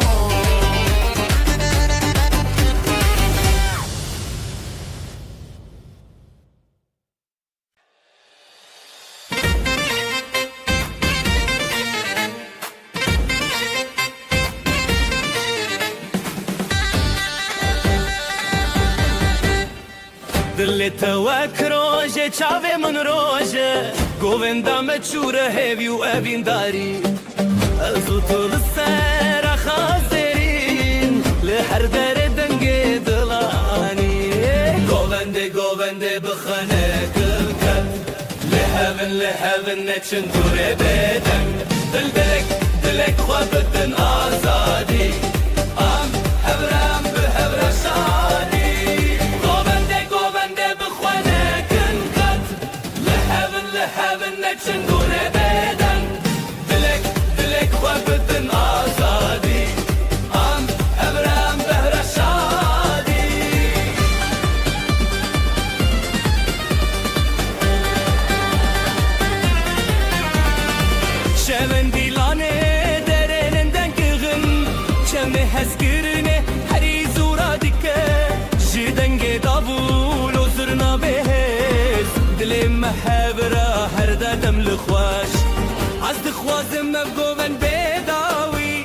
S3: دل توک روژه چاوه من روژه گووندا مچوره هیوی و اوین داری ازو تو لسر خازرین لحر در دنگ دلانی گوونده بخانه کلکل لحبن نچن دوره بدن دلک خواه بدن آزادی آم هبرم به هبر شادی گوونده بخوانه کلکل لحبن نچن دوره بدن دلک خواه بدن آزادی آم هبرم به هبر شادی شمن دیلانه درنندن کغن چمه هزگرنه هری زورا دیکه جدنگ دابول و زرنا بهز دل محبرا هر دادم لخواش از دخوازم مبگوون بداوی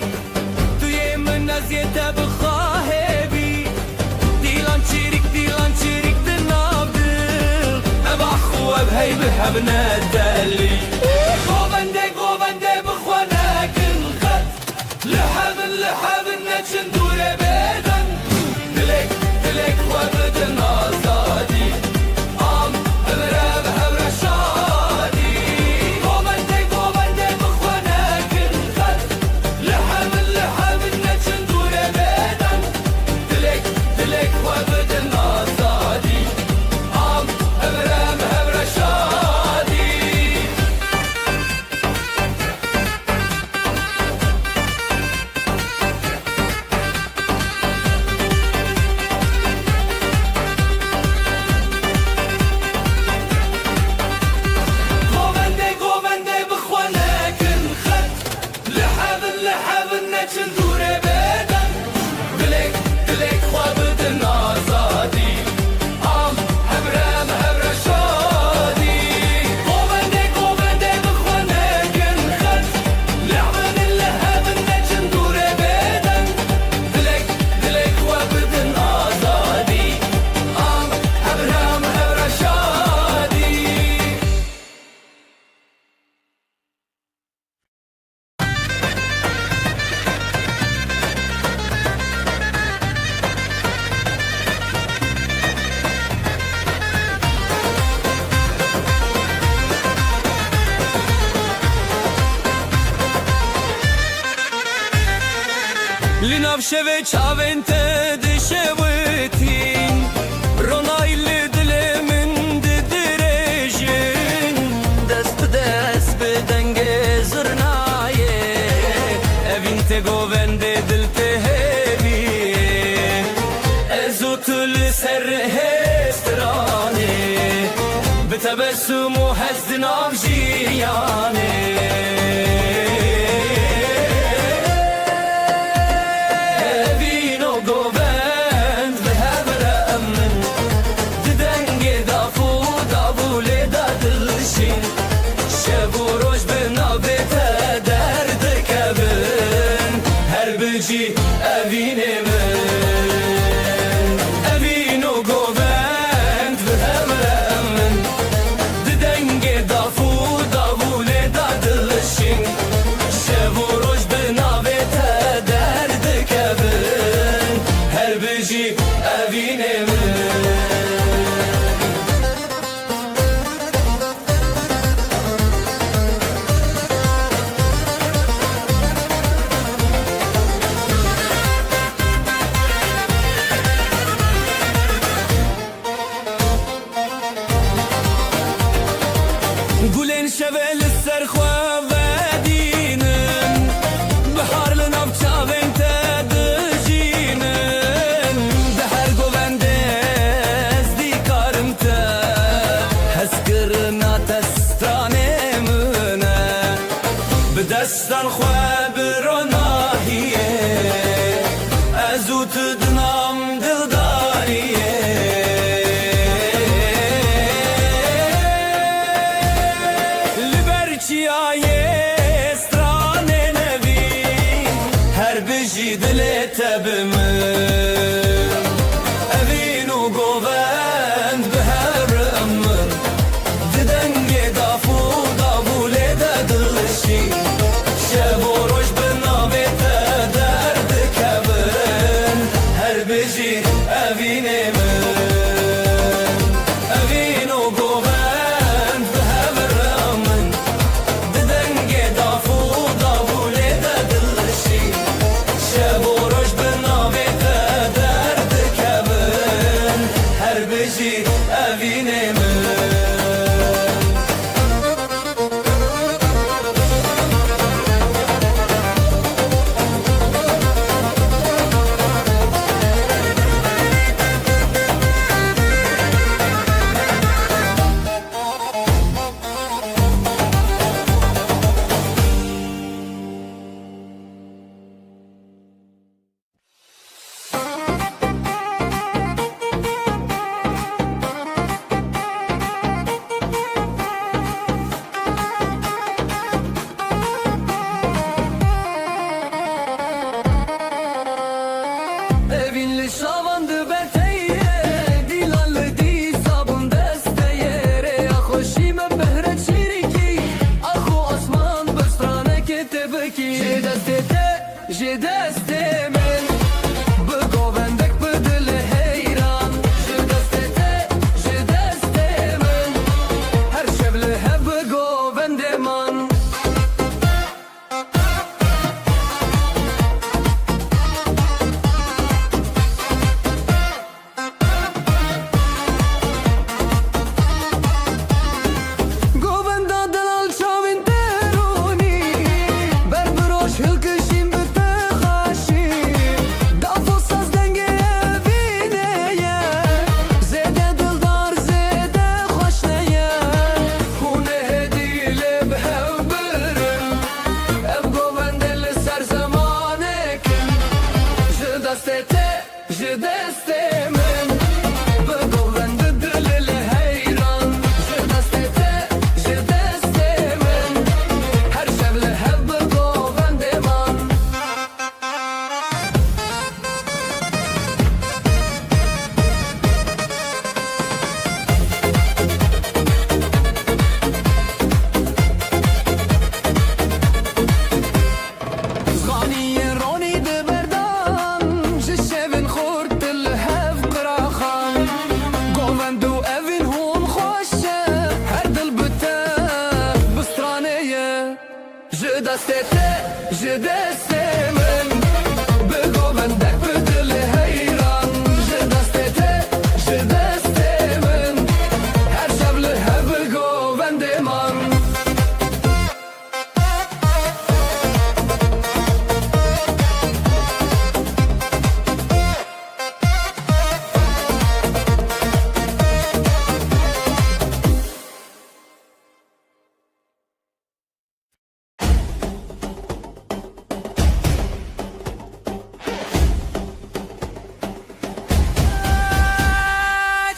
S3: توی من نزیده بخواه بی دیلان چیریک دناب دل ابا خواب هی بحب ندلی گوونده بخوانه کن خد لحبن نچن دوره بدن دلک خواه بدن آزادی آم همرا به همرا شادی گوونده بخوانه کن خد لحبن نچن دوره بدن دلک خواه بدن آزادی آم همرا به همرا شادی گوونده بخوانه کن خد لحبن نچن دوره بدن دلک خواه بدن آزادی آم هبرم هبر شادی گوونده بخوانه کن خد لحبن نچن دوره بدن دلک خواه بدن آزادی آم هبرم هبر شادی لناف شوه چاوین دشوتین رونایل دل من درجین دست بدنگ زرنایه اوین گوونده دل تهویه ازوتل سر هسترانه بتبسم و هزدن آف جیانه Evin o govend ve hemremen Didenge dafu davule dadılışın Şevuroj benavete derde kevin Her beci evin گلین شوه لسر خواه و دینن بحار لناف چاوین تدجینن ده هر گوونده از دیکارم تا هز کرنا تستانه منه به دستان خواه بروناهیه ازو تدنام دلداریه چیایه evine mi? Evinli şavandı beteye, dilanlı di sabun desteye, reya hoşime behret şiriki, ahu asman bıstrane ketebeki. Je deste men, bu govendek bu dile heyran. Je deste men, her şevle hep bu govendeman. Je deste men, bu govende dile heyran. Je deste men, her şevle hep bu govendeman. Zganiye roni de berdan, je şevin khurt el hev qraxan. Govendo evin hon khoşe, her dil bite bistraneye. Je deste men, bu govendek bu dile heyran. Je deste men, her şevle hep bu govendeman.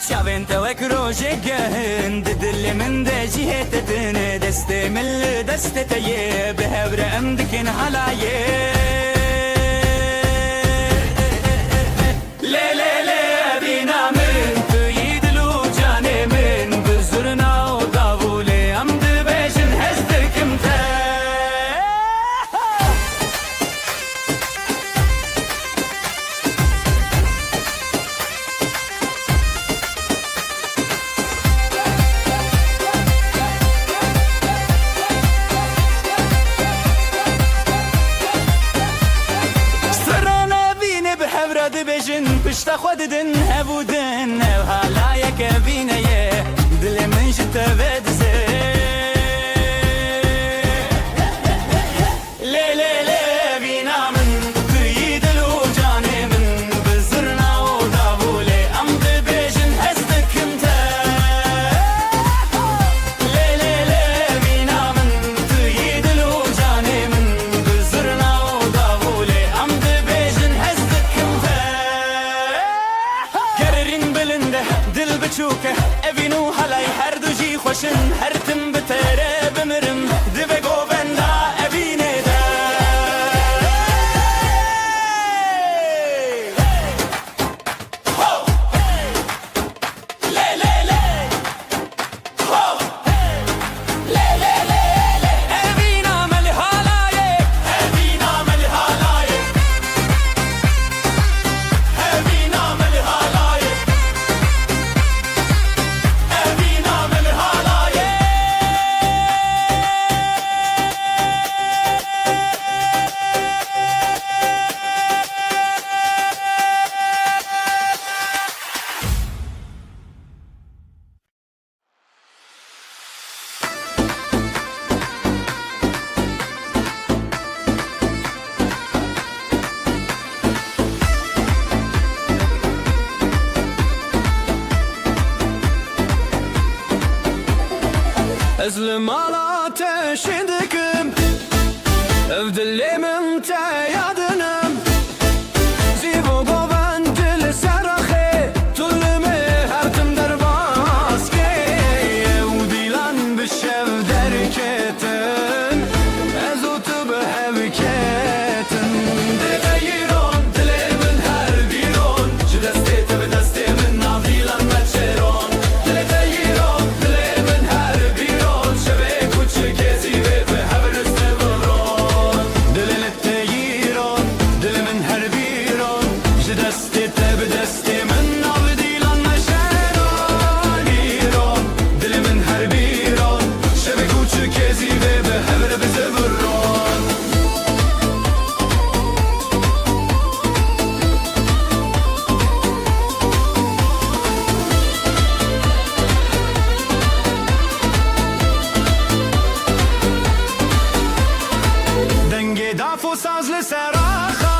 S3: Çavente ve kroje gehend dili min de cihetetine deste milli desteteye behevre emdikin halaye le le le bina min tüyidilu canemin büzürna o davule amdı beşin hezdikimte. Dibêjin pişta xwe didin hebûdin ev halayeke bîneye dilê min ji te ve dize lê lê lê bîna min tu yî dil û canê min bi zirna û davûlê em dibêjin ez dikim te lê lê lê bîna min tu yî dil û canê min bi zirna û davûlê em dibêjin ez dikim te. Dil biçûke evîn û helay her du jî xweşin her tim bi tere bimirim dibe govenda evînê de lê lê lê lê lê lê evîna me li halayê evîna me li halayê evîna me li halayê evîna me li halayê Ez li mala te şidikim, ev dilimin te yadinim. Zivo goven dil seraxe, tulimi her tim derbaske. Ev dilan bişev derketin, ez o tu behevketin. Dile yiron, dilimin her biron, ji destê te bi destê min nav dilan meçeron. Dile yiron, dilimin her biron, şevê kuçikê zîvê bi hevir seviron. Dile te yiron, dilimin her biron, ji destê te bi destê min nav dilan meçeron. Yiron, dilimin her biron, şevê kuçikê zîvê bi hevir bi seviron. Denge dafo saz li seraxa,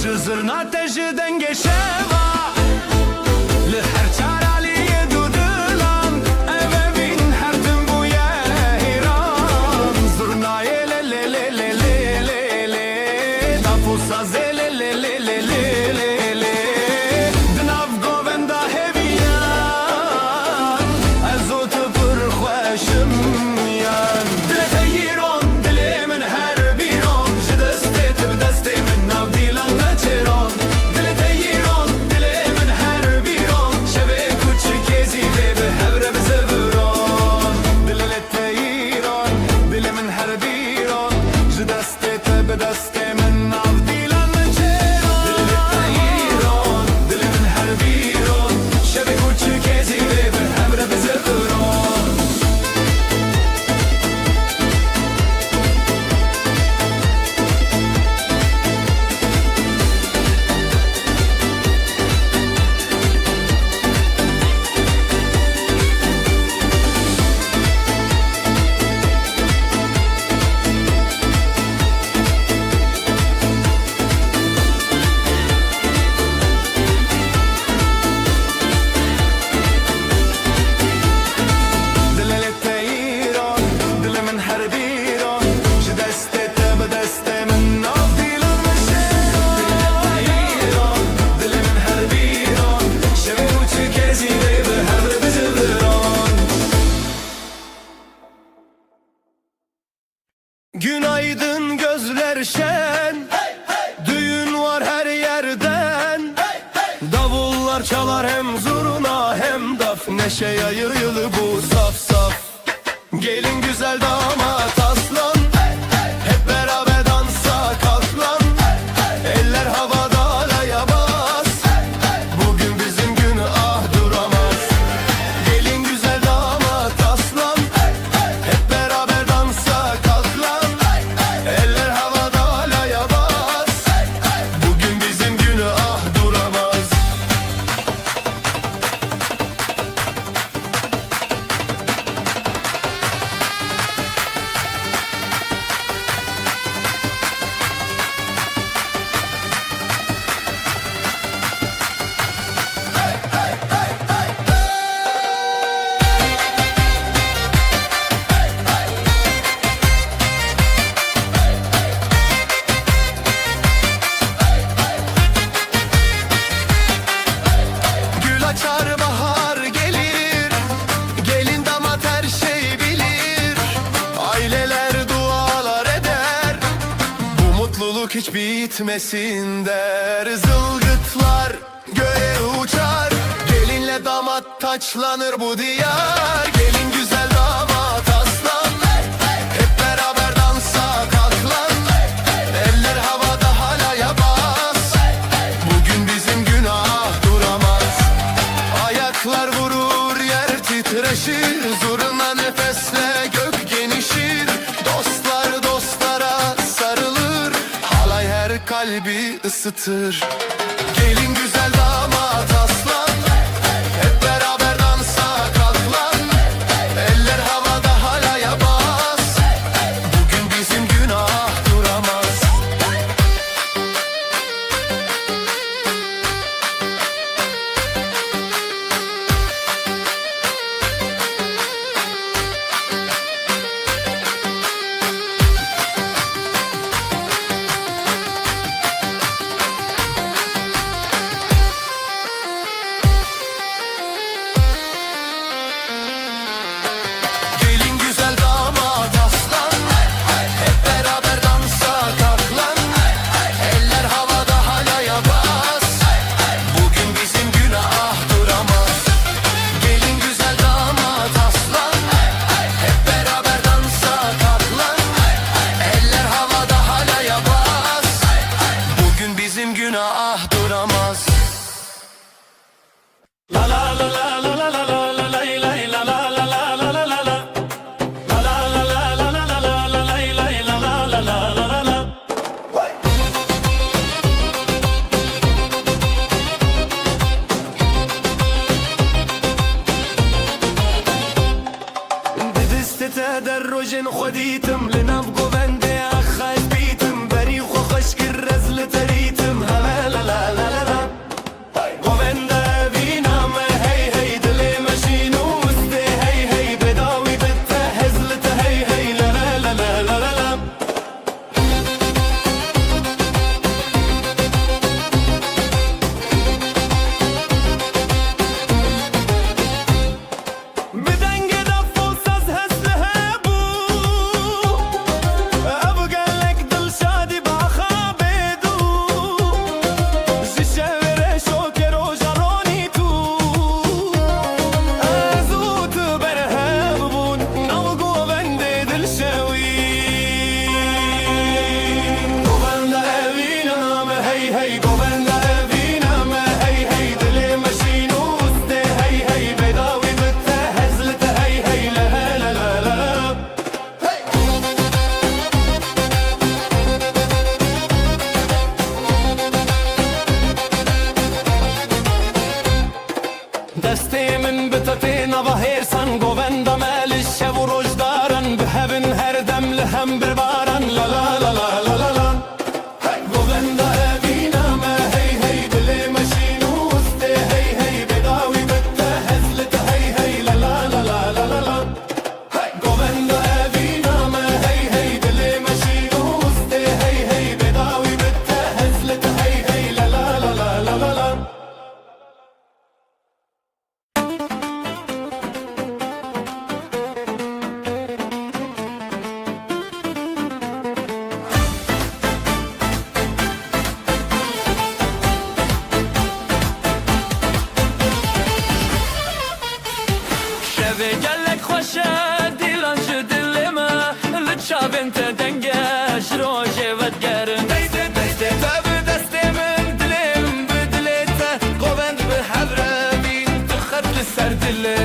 S3: ji zirna te ji denge şeva. Li her çaraliyê du dilan, ev evîn her tim bûye hêran. Zurnayê lê lê lê lê lê lê lê, dafo sazê lê lê lê lê lê lê lê. Di nav govenda heviyan, ez û tu pir xweşim yan. Dile te yiron, dilimin her biron, ji destê te bi destê min nav dilan meçeron. Dile te yiron, dilimin her biron, şevê kuçikê zîvê bi hevre bi seviron. Dile te yiron, dilimin her biron, ji destê te bi destê min nav dilan meçeron. Dile te yiron, dilimin her biron, şevê kuçikê zîvê bi hevre bi seviron. Dile te yiron, dilimin her biron, ji destê te bi destê min nav dilan meçeron. Dile te yiron, dilimin her biron, şevê kuçikê zîvê bi hevre bi seviron.
S1: Günaydın gözler şen, düğün var her yerden. Davullar çalar hem zurna hem daf, neşe yayır yılı bu saf saf. Gelin güzel damat aslan, hep beraber dansa kalk lan. Eller havada alaya bas, bugün bizim gün ah duramaz. Gelin güzel damat aslan, hep beraber dansa kalk lan. Eller havada alaya bas, bugün bizim gün ah duramaz. Gül açar bahar gelir, gelin damat her şey bilir. Aileler dualar eder, bu mutluluk hiç bitmesin der. Zılgıtlar göğe uçar, gelinle damat taçlanır bu diyar. Gelin güzel damat aslan, hep beraber dansa kalk lan. Eller havada halaya bas, bugün bizim günah duramaz. Ayaklar vurur yer titreşir, zurna nefesle gök genişir. Dostlar dostlara sarılır, halay her kalbi ısıtır. Gelin güzel damat aslan, hep beraber dansa kalk lan. Eller havada halaya bas, bugün bizim günah duramaz.
S3: بجن خودیتم لناف گوونده آخاش بیتم بری خو خشکر رزل تریتم لا لا لا لا لا گوونده وینام هی هی دل مشین وسته هی هی بداوی بته هزلت هی هی لا لا لا لا لا لا بدنگ دف و ساز هست هبو ابو قالك دل شادي باخابه دو ششاور شوكر و جروني تو ازوت برهاب بون نوقو بندي دل شوي قوبان دا اوينا ما هي هي قوبان دا اوينا ما هي هي دلي ماشين وسته هي هي بداوي بته هزلت هي هي لا لا لا لا دستی من بتتین و هیرسان گووندا مال الشب و رجدارن بهبن هر دم لهم بربارن لا لا لا لا لا لا لا گووندا اوینا ما هی هی دل مشین وسته هی هی بداوی بته هزلت هی هی لا لا لا لا لا لا لا گووندا اوینا ما هی هی دل مشین وسته هی هی بداوی بته هزلت هی هی لا لا لا لا لا لا لا شوی گلک خوشه دیلان جو دلما لچاب انت دنگش روژه ودگرن دیده دیده تب دسته من دلم بدلیته قوند به حبره بین تخط لسر دله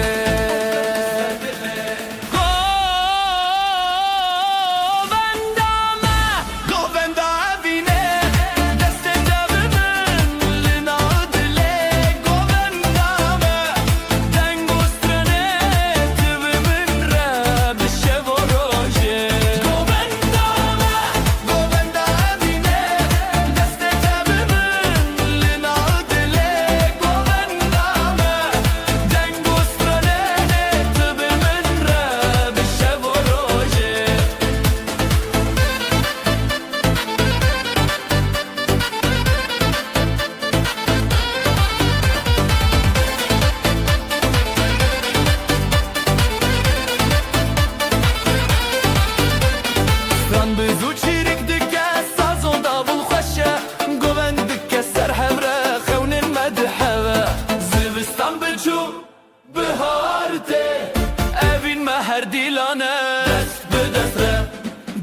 S3: هر دیلانه دست به دست ره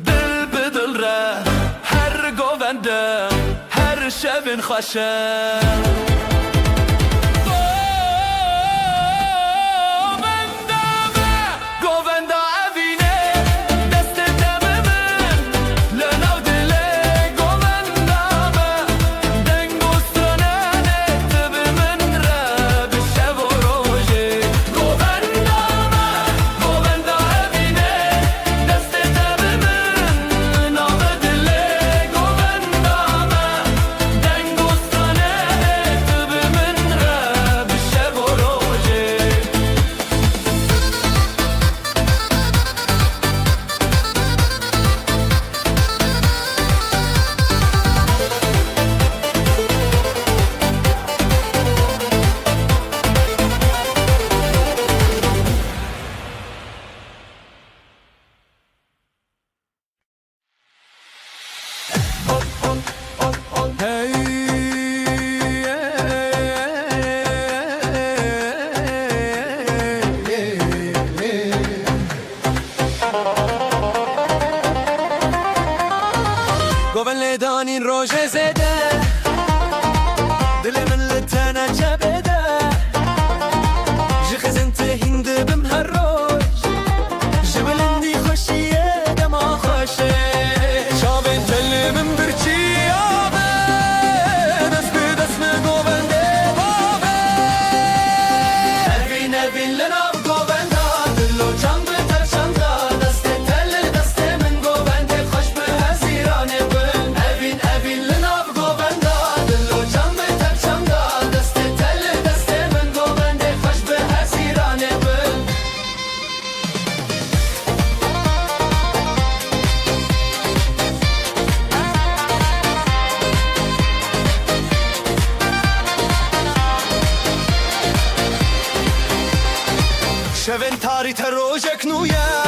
S3: دل به دل ره هر گوونده هر شبین خوشه
S1: شوین تاری تروجک نویا